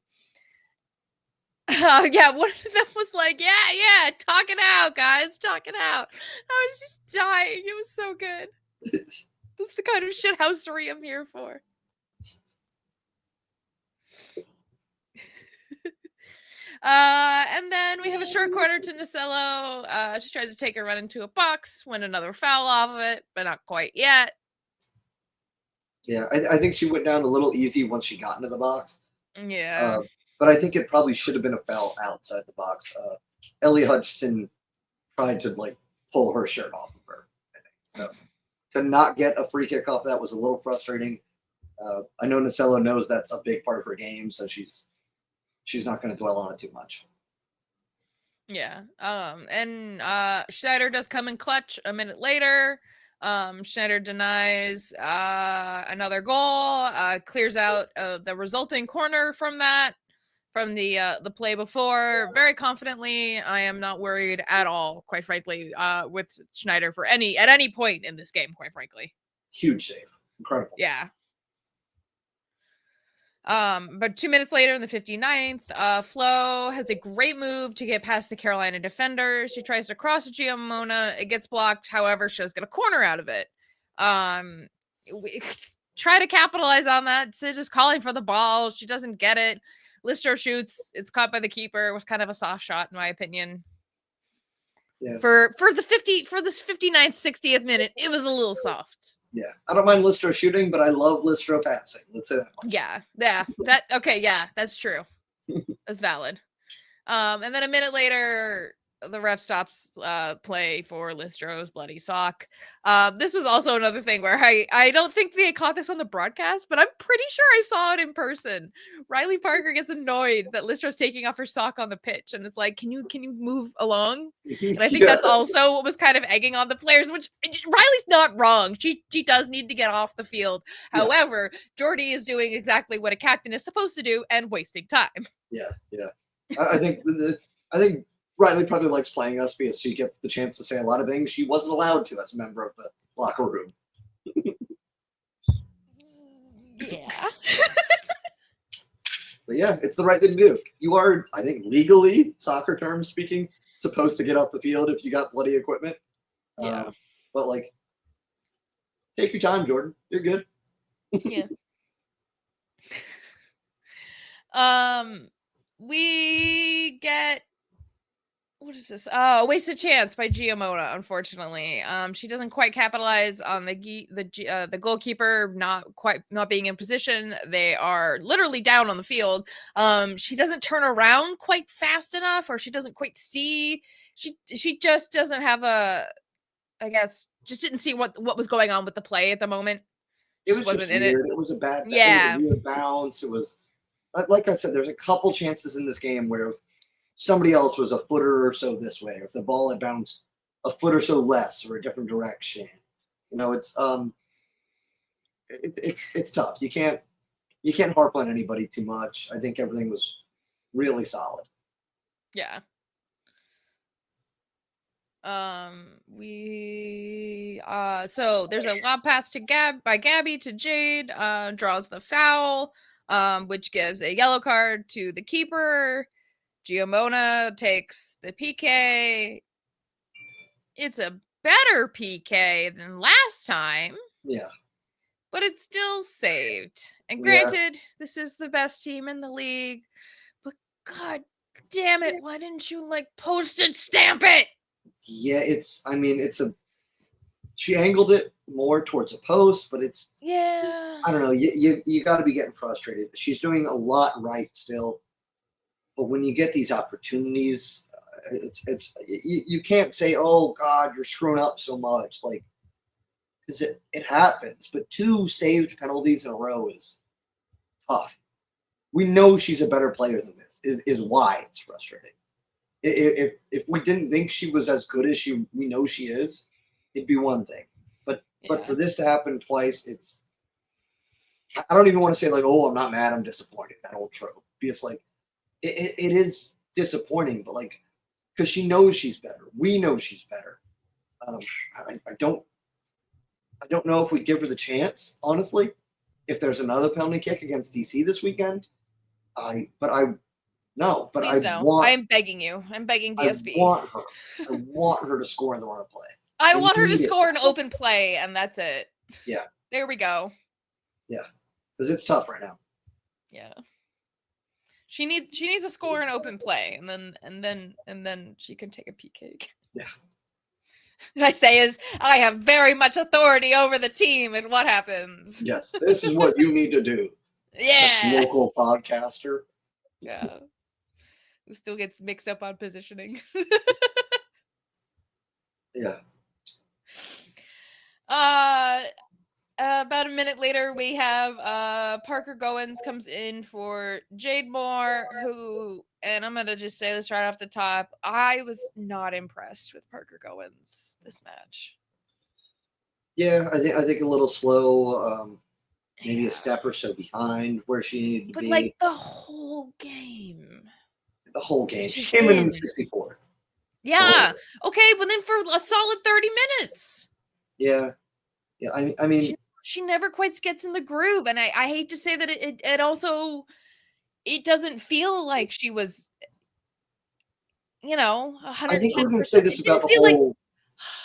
Yeah, one of them was like, yeah, talk it out, guys, talk it out. I was just dying. It was so good. That's the kind of shithousery I'm here for. And then we have a short corner to Nacello. She tries to take a run into a box, win another foul off of it, but not quite yet. Yeah, I think she went down a little easy once she got into the box. Yeah. But I think it probably should have been a foul outside the box. Ellie Hutchinson tried to like pull her shirt off of her, I think. So to not get a free kick off that was a little frustrating. I know Nacello knows that's a big part of her game, so she's not going to dwell on it too much. Yeah. And Schneider does come in clutch a minute later. Schneider denies another goal, clears out the resulting corner from the play before very confidently. I am not worried at all, quite frankly, with Schneider at any point in this game, quite frankly. Huge save. Incredible. Yeah. But 2 minutes later in the 59th, Flo has a great move to get past the Carolina defender. She tries to cross to Giamona. It gets blocked. However, she does get a corner out of it. We try to capitalize on that. Sid is calling for the ball. She doesn't get it. Listro shoots. It's caught by the keeper. It was kind of a soft shot, in my opinion. Yeah. For this 59th, 60th minute, it was a little soft. Yeah, I don't mind Listro shooting, but I love Listro passing. Let's say that much. Yeah, that's true. That's valid. And then a minute later, the ref stops play for Listro's bloody sock. This was also another thing where I don't think they caught this on the broadcast, but I'm pretty sure I saw it in person. Riley Parker gets annoyed that Listro's taking off her sock on the pitch, and it's like, can you move along? And I think that's also what was kind of egging on the players, which Riley's not wrong. She does need to get off the field. However, Jordy is doing exactly what a captain is supposed to do and wasting time. Yeah. I think Riley probably likes playing us because she gets the chance to say a lot of things she wasn't allowed to as a member of the locker room. Yeah. But yeah, it's the right thing to do. You are, I think, legally, soccer terms speaking, supposed to get off the field if you got bloody equipment. Yeah. But like, take your time, Jordan. You're good. Yeah. we get, what is this? Oh, wasted chance by Giamona. Unfortunately, she doesn't quite capitalize on the goalkeeper not being in position. They are literally down on the field. She doesn't turn around quite fast enough, or she doesn't quite see. She just doesn't have I guess just didn't see what was going on with the play at the moment. It was just weird. It was a bad. Yeah. It was a weird bounce. It was, like I said, there's a couple chances in this game where somebody else was a footer or so this way, or if the ball had bounced a foot or so less or a different direction. It's tough. You can't harp on anybody too much. I think everything was really solid. Yeah. So there's a lob pass to Gabby to Jade, draws the foul, which gives a yellow card to the keeper. Giamona takes the PK. It's a better PK than last time. Yeah. But it's still saved. And granted, this is the best team in the league. But god damn it, why didn't you postage stamp it? Yeah, she angled it more towards a post, but it's, I don't know. You got to be getting frustrated. She's doing a lot right still. But when you get these opportunities, you can't say, "Oh God, you're screwing up so much," because it happens. But 2 saved penalties in a row is tough. We know she's a better player than this. Is why it's frustrating. If we didn't think she was as good as we know she is, it'd be one thing. But for this to happen twice, I don't even want to say "Oh, I'm not mad, I'm disappointed." That old trope. Because it is disappointing, but because she knows she's better. We know she's better. I don't know if we give her the chance, honestly. If there's another penalty kick against DC this weekend, I'm begging you. I'm begging DSB. I want her to score in the run of play. I want her to score an open play, and that's it. Yeah. There we go. Yeah, because it's tough right now. Yeah. She needs a score and open play, and then she can take a PK. Yeah. What I say is, I have very much authority over the team, and what happens? Yes, this is what you need to do. Yeah. Local podcaster. Yeah. Who still gets mixed up on positioning. Yeah. About a minute later, we have Parker Goins comes in for Jade Moore, who, and I'm gonna just say this right off the top, I was not impressed with Parker Goins this match. Yeah, I think a little slow, maybe a step or so behind where she needed to be. But the whole game. The whole game. She came in the 64th. Yeah. Okay, but then for a solid 30 minutes. Yeah. Yeah, I mean, she never quite gets in the groove, and I hate to say that it also, it doesn't feel like she was, 110%. I think we're going to say this about the whole.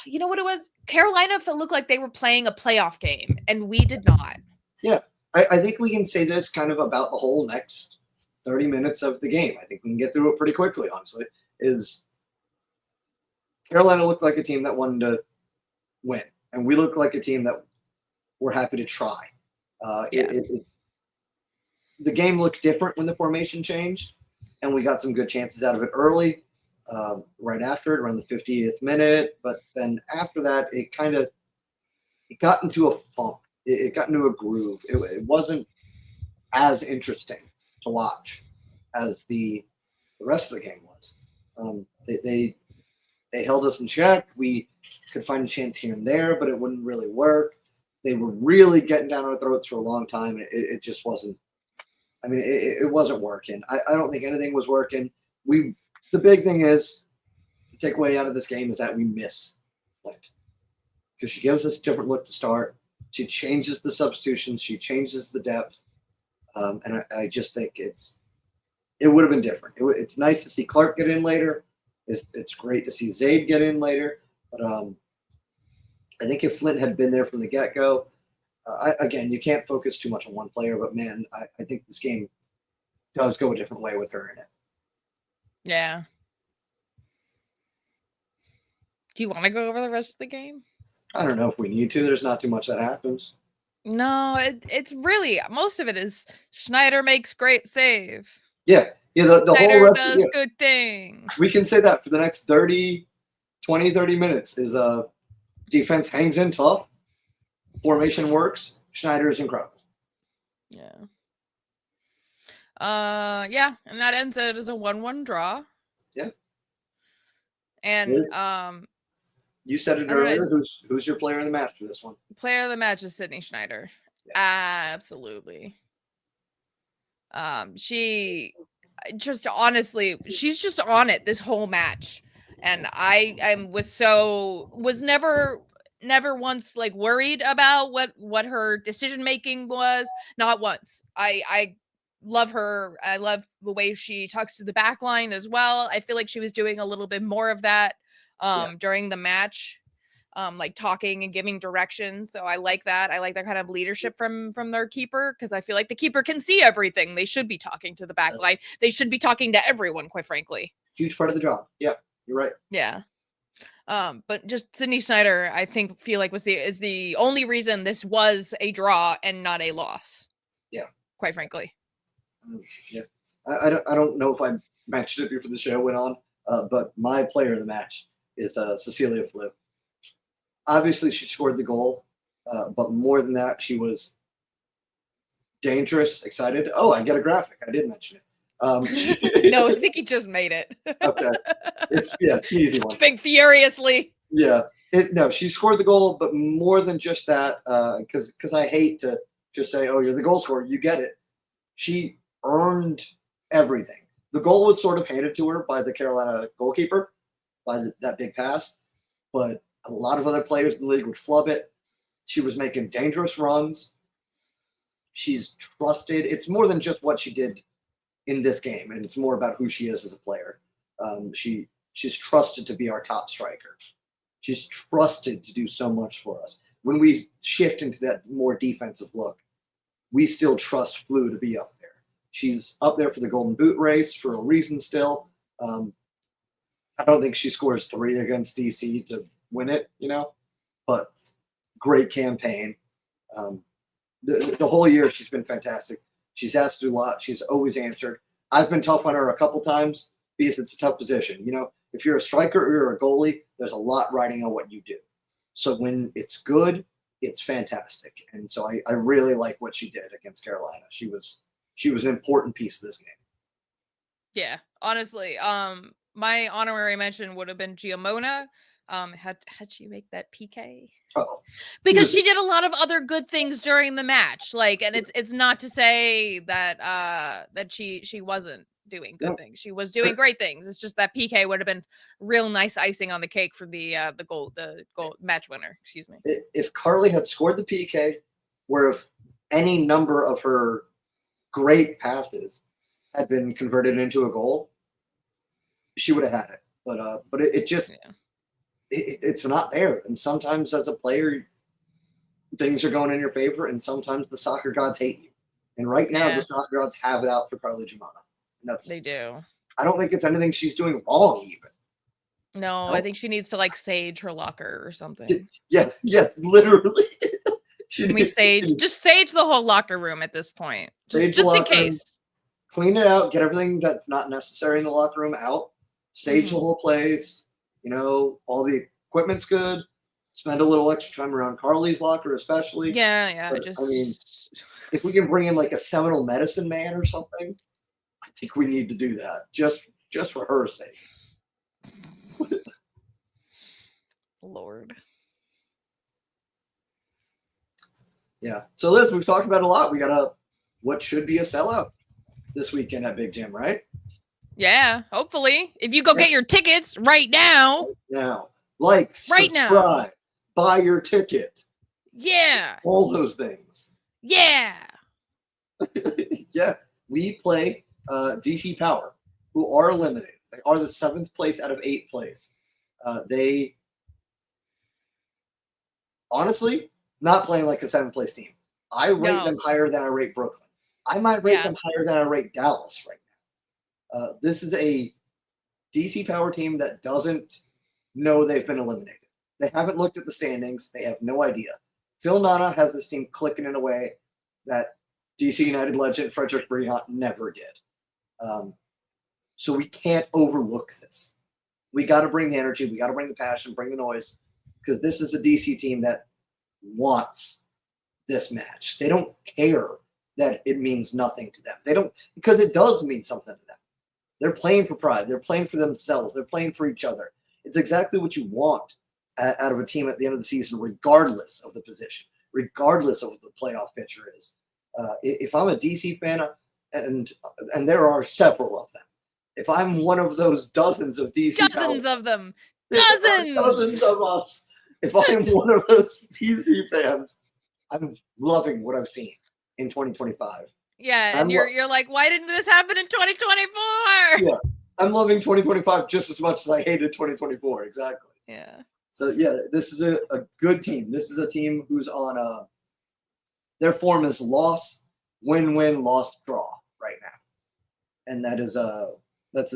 You know what it was? Carolina looked like they were playing a playoff game, and we did not. Yeah, I think we can say this kind of about the whole next 30 minutes of the game. I think we can get through it pretty quickly, honestly. Is Carolina looked like a team that wanted to win, and we looked like a team that we're happy to try. The game looked different when the formation changed, and we got some good chances out of it early, right after it, around the 50th minute. But then after that, it got into a funk. It got into a groove. It wasn't as interesting to watch as the rest of the game was. They held us in check. We could find a chance here and there, but it wouldn't really work. They were really getting down our throats for a long time. It just wasn't. I mean, it wasn't working. I don't think anything was working. The big thing is, the takeaway out of this game is that we miss Flint, because she gives us a different look to start. She changes the substitutions. She changes the depth. And I just think it would have been different. It's nice to see Clark get in later. It's great to see Zayd get in later. But I think if Flint had been there from the get-go, again, you can't focus too much on one player, but man, I think this game does go a different way with her in it. Yeah. Do you want to go over the rest of the game? I don't know if we need to. There's not too much that happens. No, it's really, most of it is Schneider makes great save. Yeah. The Schneider whole rest does good thing. We can say that for the next 30 minutes is defense hangs in tough. Formation works. Schneider is incredible. Yeah. Yeah, and that ends it as a 1-1 draw. Yeah. And you said it earlier. Who's your player of the match for this one? Player of the match is Sydney Schneider. Yeah. Absolutely. She just honestly, she's just on it this whole match. And I was never once like worried about what her decision making was. Not once. I love her. I love the way she talks to the back line as well. I feel like she was doing a little bit more of that during the match. Like talking and giving direction. So I like that. I like that kind of leadership from their keeper, because I feel like the keeper can see everything. They should be talking to the back line. They should be talking to everyone, quite frankly. Huge part of the job. Yeah, you're right. Yeah. But just Sydney Schneider, I feel like is the only reason this was a draw and not a loss. Yeah. Quite frankly. Yeah. I don't know if I mentioned it before the show went on, but my player of the match is Cecilia Flip. Obviously, she scored the goal, but more than that, she was dangerous, excited. Oh, I get a graphic. I did mention it. No, I think he just made it. Okay. It's an easy one. Jumping furiously. Yeah. No, she scored the goal, but more than just that, because I hate to just say, oh, you're the goal scorer. You get it. She earned everything. The goal was sort of handed to her by the Carolina goalkeeper, by that big pass, but a lot of other players in the league would flub it. She was making dangerous runs. She's trusted. It's more than just what she did in this game, and it's more about who she is as a player. She's trusted to be our top striker. She's trusted to do so much for us. When we shift into that more defensive look, we still trust Flu to be up there. She's up there for the Golden Boot race for a reason still. I don't think she scores 3 against DC to win it, but great campaign. The whole year she's been fantastic. She's asked to do a lot. She's always answered. I've been tough on her a couple times because it's a tough position. If you're a striker or you're a goalie, there's a lot riding on what you do. So when it's good, it's fantastic. And so I really like what she did against Carolina. She was an important piece of this game. Yeah, honestly. My honorary mention would have been Giamona. Had she make that PK? Oh, because she did a lot of other good things during the match. And it's not to say that she wasn't doing good things. She was doing great things. It's just that PK would have been real nice icing on the cake for the goal match winner. Excuse me. If Carly had scored the PK, where if any number of her great passes had been converted into a goal, she would have had it. But it just. Yeah. It's not there. And sometimes as a player, things are going in your favor, and sometimes the soccer gods hate you. And right now, the soccer gods have it out for Carly Giamona. They do. I don't think it's anything she's doing wrong, even. No, I think she needs to sage her locker or something. Yes, literally. Can we just sage the whole locker room at this point? Just in case. Clean it out, get everything that's not necessary in the locker room out, sage the whole place. All the equipment's good. Spend a little extra time around Carly's locker, especially. Yeah. But, if we can bring in a Seminole medicine man or something, I think we need to do that just for her sake. Lord. Yeah. So Liz, we've talked about a lot. We got what should be a sellout this weekend at Big Jam, right? Yeah, hopefully. If you go get your tickets right now. Now. Subscribe, buy your ticket. Yeah. All those things. Yeah. Yeah. We play DC Power, who are eliminated. They are the 7th place out of 8th place. They honestly not playing like a 7th place team. I rate them higher than I rate Brooklyn. I might rate them higher than I rate Dallas right now. This is a DC power team that doesn't know they've been eliminated. They haven't looked at the standings. They have no idea. Phil Nana has this team clicking in a way that DC United legend Frederick Briant never did. So we can't overlook this. We got to bring the energy. We got to bring the passion, bring the noise, because this is a DC team that wants this match. They don't care that it means nothing to them. They don't, because it does mean something to them. They're playing for pride. They're playing for themselves. They're playing for each other. It's exactly what you want out of a team at the end of the season, regardless of the position, regardless of what the playoff picture is. If I'm a DC fan, and there are several of them, if I'm one of those dozens of DC dozens of them, dozens of us, if I'm one of those DC fans, I'm loving what I've seen in 2025. Yeah, and you're like, why didn't this happen in 2024? Yeah, I'm loving 2025 just as much as I hated 2024. Exactly. Yeah. So yeah, this is a good team. This is a team who's on their form is loss, win, loss, draw right now, and that's a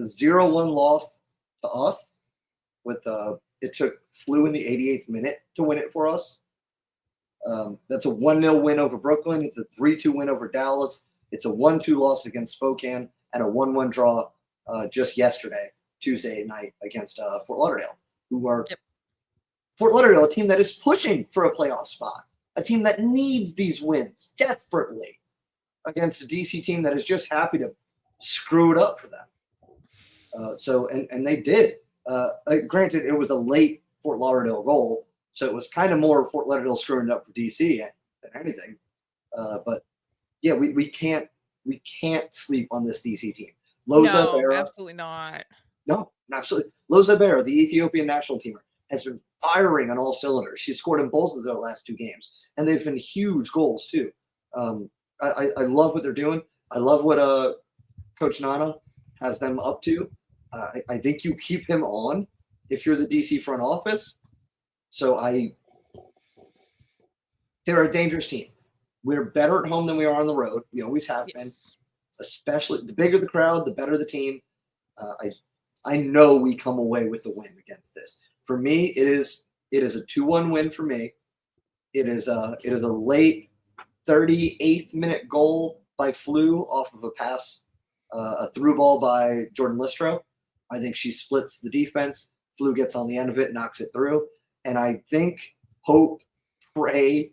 0-1 loss to us. With it took Flu in the 88th minute to win it for us. That's a 1-0 win over Brooklyn. It's a 3-2 win over Dallas. It's a 1-2 loss against Spokane and a 1-1 draw just yesterday, Tuesday night, against Fort Lauderdale, who are Fort Lauderdale, a team that is pushing for a playoff spot, a team that needs these wins desperately against a DC team that is just happy to screw it up for them. And they did. Granted, it was a late Fort Lauderdale goal, so it was kind of more Fort Lauderdale screwing it up for DC than anything. But yeah, we can't sleep on this DC team. No, absolutely not. No, absolutely. Loza Bear, the Ethiopian national teamer, has been firing on all cylinders. She scored in both of their last two games, and they've been huge goals too. I love what they're doing. I love what Coach Nana has them up to. I think you keep him on if you're the DC front office. So they're a dangerous team. We're better at home than we are on the road. We always have been. Especially the bigger the crowd, the better the team. I know we come away with the win against this. For me, it is a 2-1 win for me. It is a late 38th minute goal by Flu off of a pass, a through ball by Jordan Listro. I think she splits the defense. Flu gets on the end of it, knocks it through. And I think, hope, pray,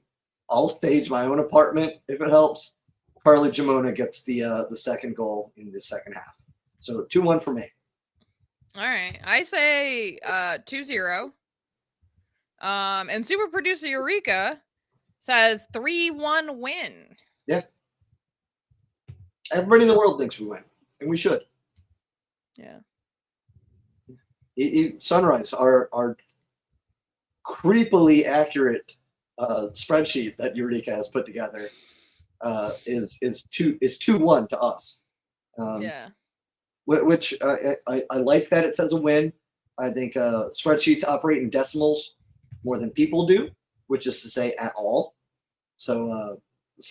I'll stage my own apartment if it helps. Carly Jamona gets the second goal in the second half. So 2-1 for me. All right. I say 2-0. And super producer Eureka says 3-1 win. Yeah. Everybody in the world thinks we win, and we should. Yeah. Sunrise, our creepily accurate spreadsheet that Eureka has put together is 2-1 to us. Yeah. Which I like that it says a win. I think spreadsheets operate in decimals more than people do, which is to say at all. So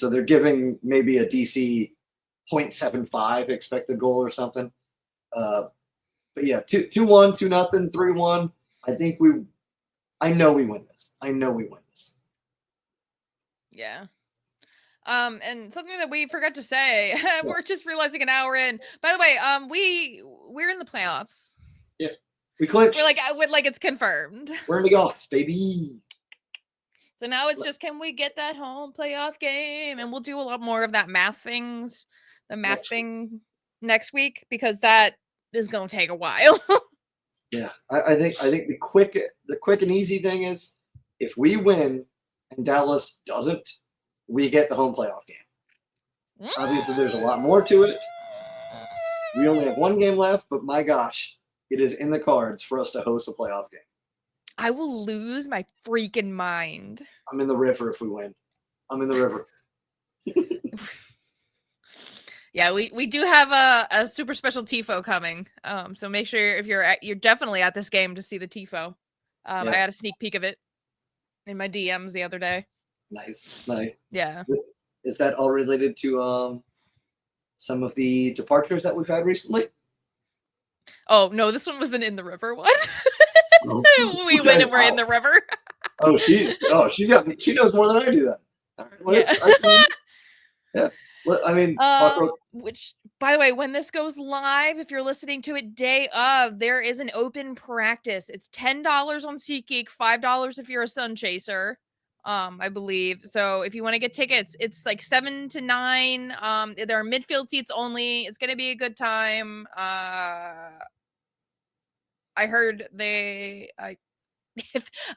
they're giving maybe a DC 0.75 expected goal or something. But yeah, 2-1, 2-0, 3-1. I know we win this. Yeah. And something that we forgot to say, we're just realizing an hour in. By the way, we're in the playoffs. Yeah, we clinched. We're like it's confirmed. We're in the offs, baby. So now it's just, can we get that home playoff game? And we'll do a lot more of that math thing next week, because that is going to take a while. Yeah, I think the quick and easy thing is, if we win and Dallas doesn't, we get the home playoff game. Obviously, there's a lot more to it. We only have one game left, but my gosh, it is in the cards for us to host a playoff game. I will lose my freaking mind. I'm in the river if we win. I'm in the river. Yeah, we do have a super special TIFO coming. So make sure if you're definitely at this game to see the TIFO. I got a sneak peek of it in my DMs the other day. Nice. Yeah. Is that all related to some of the departures that we've had recently? Oh no, this one wasn't in the river one. Oh, We went and we're in the river. she knows more than I do that. All right, well, Yeah. Yeah. Well, I mean, which, by the way, when this goes live, if you're listening to it day of, there is an open practice. It's $10 on SeatGeek, $5 if you're a Sun Chaser, I believe. So if you want to get tickets, it's like 7 to 9. There are midfield seats only. It's gonna be a good time. I heard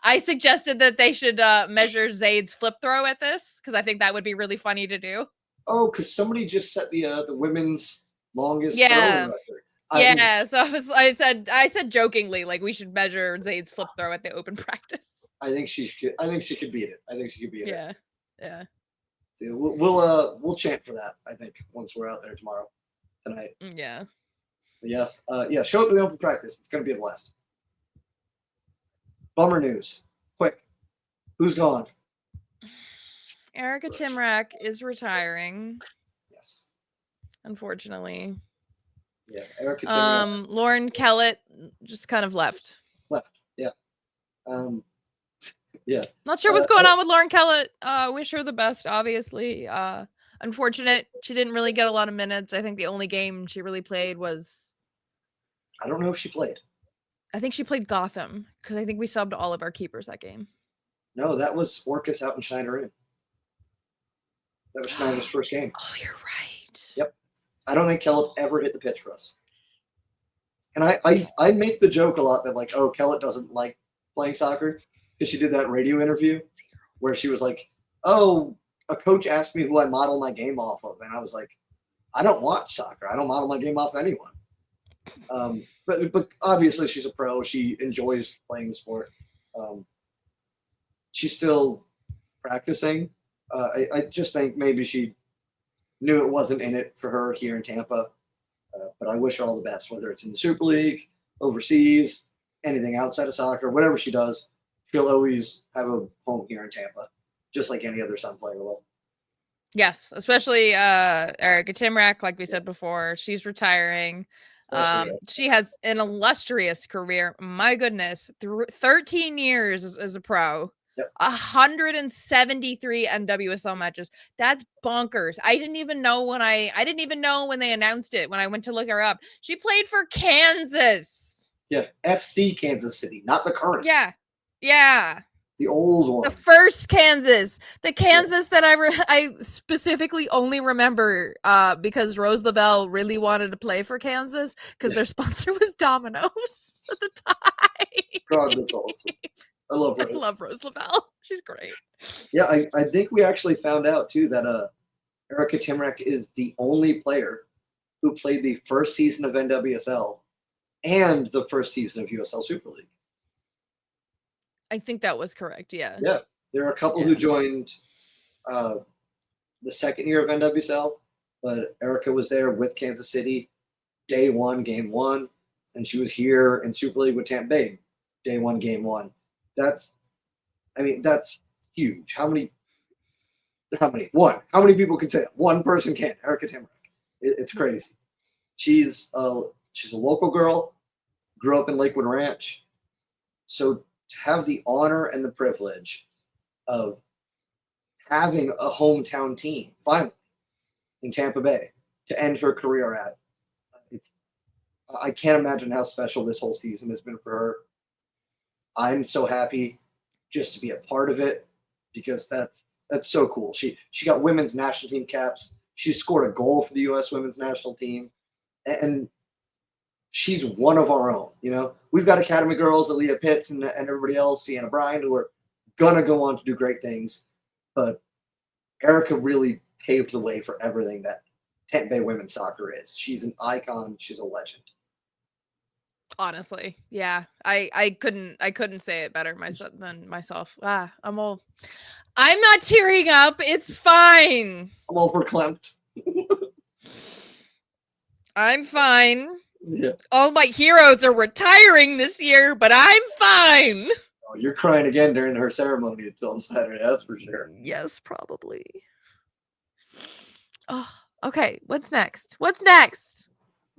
I suggested that they should measure Zayd's flip throw at this because I think that would be really funny to do. Oh, because somebody just set the women's longest throwing record. So I said jokingly, like, we should measure Zayd's flip throw at the open practice. I think she could beat it. Yeah. So we'll chant for that, I think, once we're out there tonight. Yeah. Yes. Show up to the open practice. It's gonna be a blast. Bummer news. Quick. Who's gone? Erica Timrak is retiring. Yes. Unfortunately. Yeah, Erica Timrak. Lauren Kellett just kind of left. Yeah. Yeah. Not sure what's going on with Lauren Kellett. Wish her the best, obviously. Unfortunate. She didn't really get a lot of minutes. I think the only game she really played was... I don't know if she played. I think she played Gotham, because I think we subbed all of our keepers that game. No, that was Orcus out in Schneider Inn. That was Schneider's first game. Oh, you're right. Yep. I don't think Kellett ever hit the pitch for us. And I make the joke a lot that, like, oh, Kellett doesn't like playing soccer, because she did that radio interview where she was like, oh, a coach asked me who I model my game off of. And I was like, I don't watch soccer. I don't model my game off of anyone. But obviously she's a pro. She enjoys playing the sport. She's still practicing. I just think maybe she knew it wasn't in it for her here in Tampa. But I wish her all the best, whether it's in the Super League, overseas, anything outside of soccer, whatever she does, she'll always have a home here in Tampa, just like any other Sun player will. Yes, especially Erica Timrak, like we said before, she's retiring. She has an illustrious career. My goodness, 13 years as a pro. Yep. 173 NWSL matches. That's bonkers. I didn't even know when they announced it, when I went to look her up. She played for Kansas. Yeah, FC Kansas City, not the current. Yeah. The old one. The first Kansas. The Kansas that I specifically only remember because Rose Lavelle really wanted to play for Kansas because their sponsor was Domino's at the time. God, that's awesome. I love Rose. I love Rose Lavelle. She's great. Yeah, I think we actually found out, too, that Erica Timrak is the only player who played the first season of NWSL and the first season of USL Super League. I think that was correct, yeah. Yeah, there are a couple who joined the second year of NWSL, but Erica was there with Kansas City day one, game one, and she was here in Super League with Tampa Bay day one, game one. That's huge. How many people can say that? One person can. Erica Timrak. It's crazy. She's a local girl, grew up in Lakewood Ranch. So to have the honor and the privilege of having a hometown team finally in Tampa Bay to end her career at, I can't imagine how special this whole season has been for her. I'm so happy just to be a part of it because that's so cool. She got women's national team caps. She scored a goal for the U.S. women's national team, and she's one of our own. You know, we've got academy girls, Aaliyah Pitts and everybody else, Sienna Bryant, who are gonna go on to do great things. But Erica really paved the way for everything that Tampa Bay women's soccer is. She's an icon. She's a legend. Honestly, yeah, I couldn't say it better than myself. I'm not tearing up. It's fine. I'm all verklempt. I'm fine. Yeah. All my heroes are retiring this year, but I'm fine. Oh, you're crying again during her ceremony on Saturday. That's for sure. Yes, probably. Oh, okay. What's next?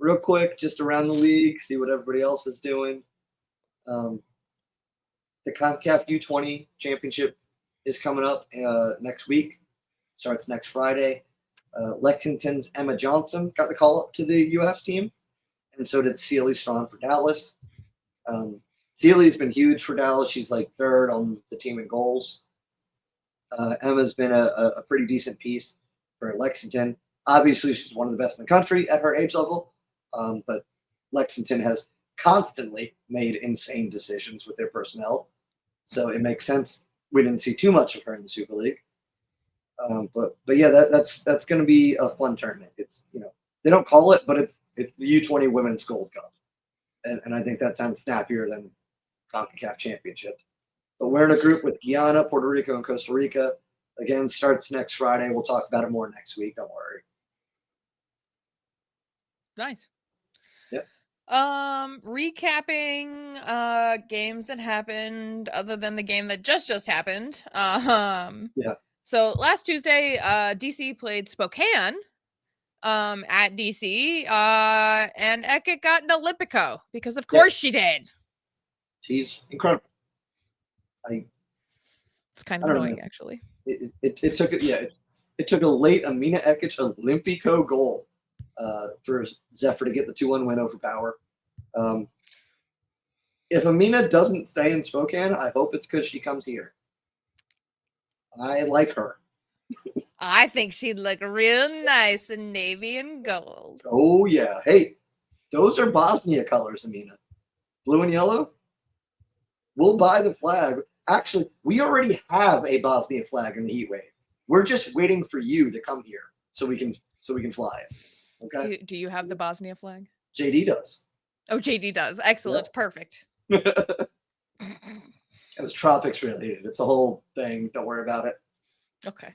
real quick, just around the league, see what everybody else is doing. The CONCACAF U20 Championship is coming up next week. Starts next Friday. Lexington's Emma Johnson got the call up to the U.S. team, and so did Celie Strong for Dallas. Celie's been huge for Dallas. She's like third on the team in goals. Emma's been a pretty decent piece for Lexington. Obviously, she's one of the best in the country at her age level, but Lexington has constantly made insane decisions with their personnel, so it makes sense we didn't see too much of her in the Super League. But yeah, that's going to be a fun tournament. It's, they don't call it, but it's the U20 Women's Gold Cup, and I think that sounds snappier than CONCACAF Championship. But we're in a group with Guyana, Puerto Rico, and Costa Rica. Again, starts next Friday. We'll talk about it more next week. Don't worry. Nice. Yep. Recapping games that happened other than the game that just happened. Yeah. So last Tuesday, DC played Spokane at DC, and Eka got an Olympico because of course she did. She's incredible. It's kind of annoying, actually. It took a late Amina Ekic Olympico goal for Zephyr to get the 2-1 win over Power. If Amina doesn't stay in Spokane, I hope it's because she comes here. I like her. I think she'd look real nice in navy and gold. Oh, yeah. Hey, those are Bosnia colors, Amina. Blue and yellow. We'll buy the flag. Actually, we already have a Bosnia flag in the heat wave. We're just waiting for you to come here so we can fly it. Okay. Do you have the Bosnia flag? JD does. Oh, JD does. Excellent. Yep. Perfect. It was tropics related. It's a whole thing. Don't worry about it. Okay.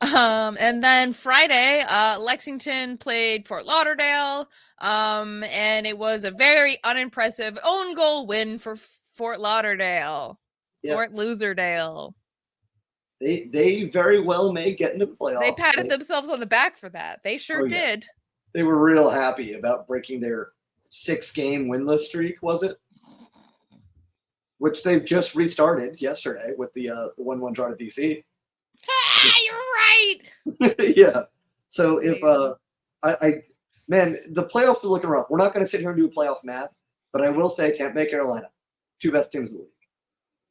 And then Friday, Lexington played Fort Lauderdale, and it was a very unimpressive own goal win for Fort Lauderdale. Yep. Fort Loserdale. They very well may get into the playoffs. They patted themselves on the back for that. They sure did. They were real happy about breaking their 6-game winless streak, was it? Which they've just restarted yesterday with the 1-1 draw to DC. Ah, you're right. Yeah. So if man, the playoffs are looking rough. We're not going to sit here and do playoff math, but I will say Tampa Bay, Carolina, 2 best teams in the league.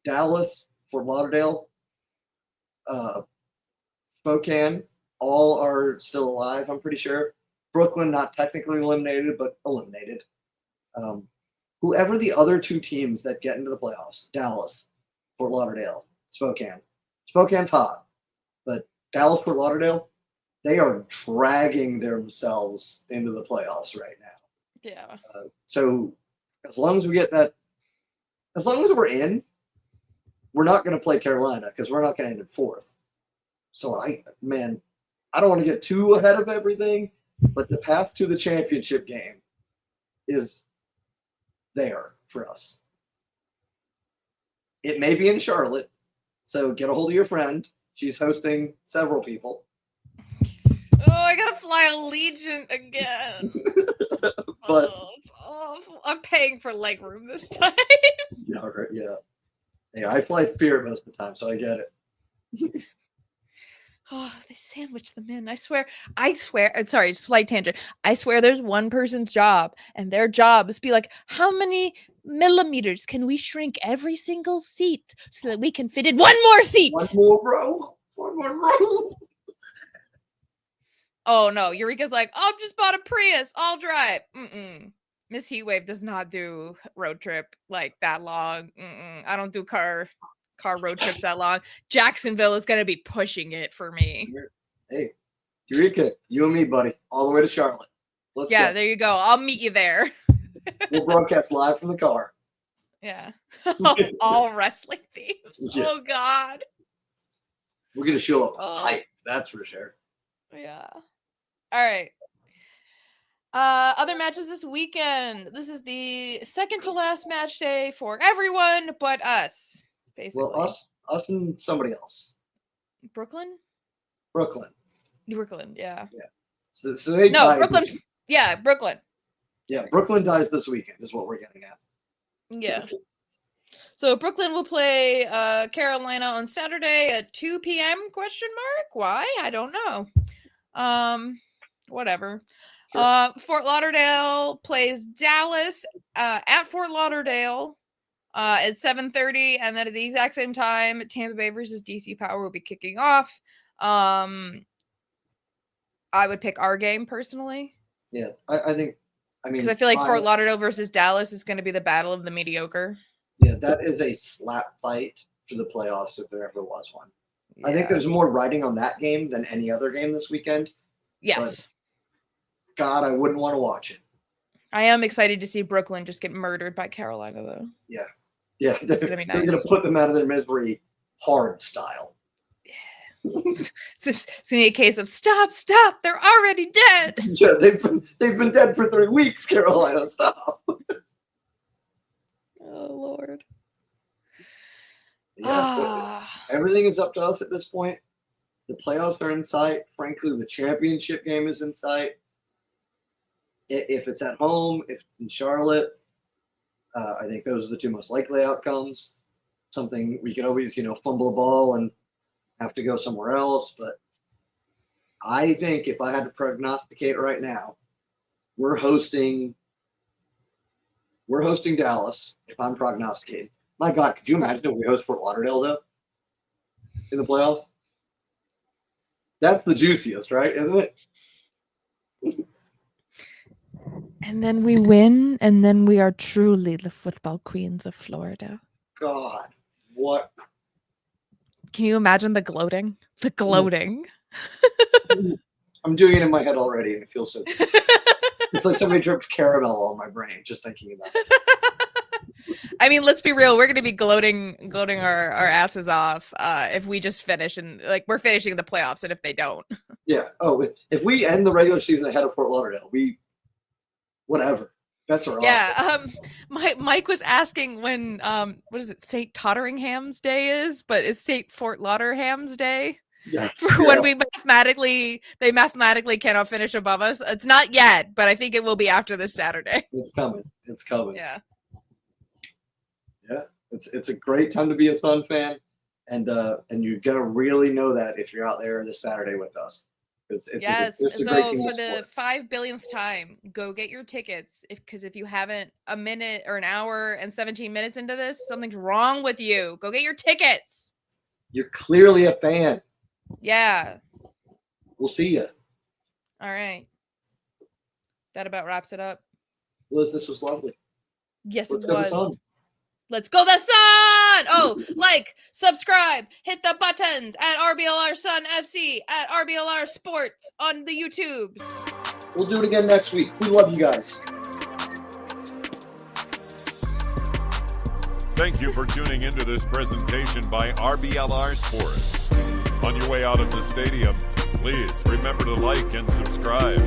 Dallas, Fort Lauderdale, Spokane, all are still alive, I'm pretty sure. Brooklyn, not technically eliminated, but eliminated. Whoever the other 2 teams that get into the playoffs, Dallas, Fort Lauderdale, Spokane. Spokane's hot, but Dallas, Fort Lauderdale, they are dragging themselves into the playoffs right now. Yeah. So as long as we get that, as long as we're in, we're not going to play Carolina because we're not going to end in 4th. So I don't want to get too ahead of everything, but the path to the championship game is there for us. It may be in Charlotte, so get a hold of your friend. She's hosting several people. Oh, I gotta fly Allegiant again. But it's awful. I'm paying for leg room this time. Yeah, right, yeah. Hey, I fly Spirit most of the time, so I get it. Oh, they sandwich them in. I swear. Sorry, slight tangent. I swear there's one person's job, and their job is to be like, how many millimeters can we shrink every single seat so that we can fit in one more seat? One more row. Oh, no. Eureka's like, I've just bought a Prius. I'll drive. Miss Heatwave does not do road trip like that long. I don't do car road trips that long. Jacksonville is going to be pushing it for me. Hey, Eureka, you and me, buddy, all the way to Charlotte. Let's go. There you go. I'll meet you there. We'll broadcast live from the car. Yeah. All wrestling themes. Yeah. Oh, God. We're going to show up hyped, that's for sure. Yeah. All right. Other matches this weekend. This is the second to last match day for everyone but us, basically. Well, us and somebody else. Brooklyn, yeah. yeah. So they died Brooklyn. Yeah, Brooklyn. Yeah, Brooklyn dies this weekend is what we're getting at. Yeah. So Brooklyn will play Carolina on Saturday at 2 p.m. ? Why? I don't know. Whatever. Sure. Fort Lauderdale plays Dallas at Fort Lauderdale at 7:30, and then at the exact same time, Tampa Bay versus DC Power will be kicking off. I would pick our game personally. Yeah, I think. I mean, because I feel like Fort Lauderdale versus Dallas is going to be the battle of the mediocre. Yeah, that is a slap fight for the playoffs if there ever was one. Yeah. I think there's more riding on that game than any other game this weekend. Yes. God, I wouldn't want to watch it. I am excited to see Brooklyn just get murdered by Carolina, though. Yeah. Yeah. It's going to be nice. They're going to put them out of their misery hard style. It's going to be a case of stop, they're already dead. Yeah, they've been dead for 3 weeks, Carolina, stop. Oh, Lord. Yeah, everything is up to us at this point. The playoffs are in sight. Frankly, the championship game is in sight. If it's at home, if it's in Charlotte, I think those are the two most likely outcomes. Something we could always, fumble a ball and have to go somewhere else. But I think if I had to prognosticate right now, we're hosting Dallas. If I'm prognosticating, my God, could you imagine if we host Fort Lauderdale though in the playoffs? That's the juiciest, right? Isn't it? And then we win, and then we are truly the football queens of Florida. God, what? Can you imagine the gloating? The gloating. I'm doing it in my head already, and it feels so good. It's like somebody dripped caramel on my brain just thinking about it. I mean, let's be real. We're going to be gloating our asses off if we just finish and we're finishing the playoffs, and if they don't. Yeah. Oh, if we end the regular season ahead of Fort Lauderdale, whatever. That's our offer. Mike was asking when what is it, St. Totteringham's Day is, but it's St. Fort Lauderdale's Day. Yeah. For when they mathematically cannot finish above us. It's not yet, but I think it will be after this Saturday. It's coming. Yeah. Yeah. It's a great time to be a Sun fan, and you're gonna really know that if you're out there this Saturday with us. It's a great team for the 5 billionth time, go get your tickets. Because if you haven't a minute or an hour and 17 minutes into this, something's wrong with you. Go get your tickets. You're clearly a fan. Yeah. We'll see you. All right. That about wraps it up. Liz, this was lovely. Yes, Let's it was. go the Sun. Let's go the Sun! Oh, subscribe, hit the buttons at RBLR Sun FC, at RBLR Sports on the YouTubes. We'll do it again next week. We love you guys. Thank you for tuning into this presentation by RBLR Sports. On your way out of the stadium, please remember to like and subscribe.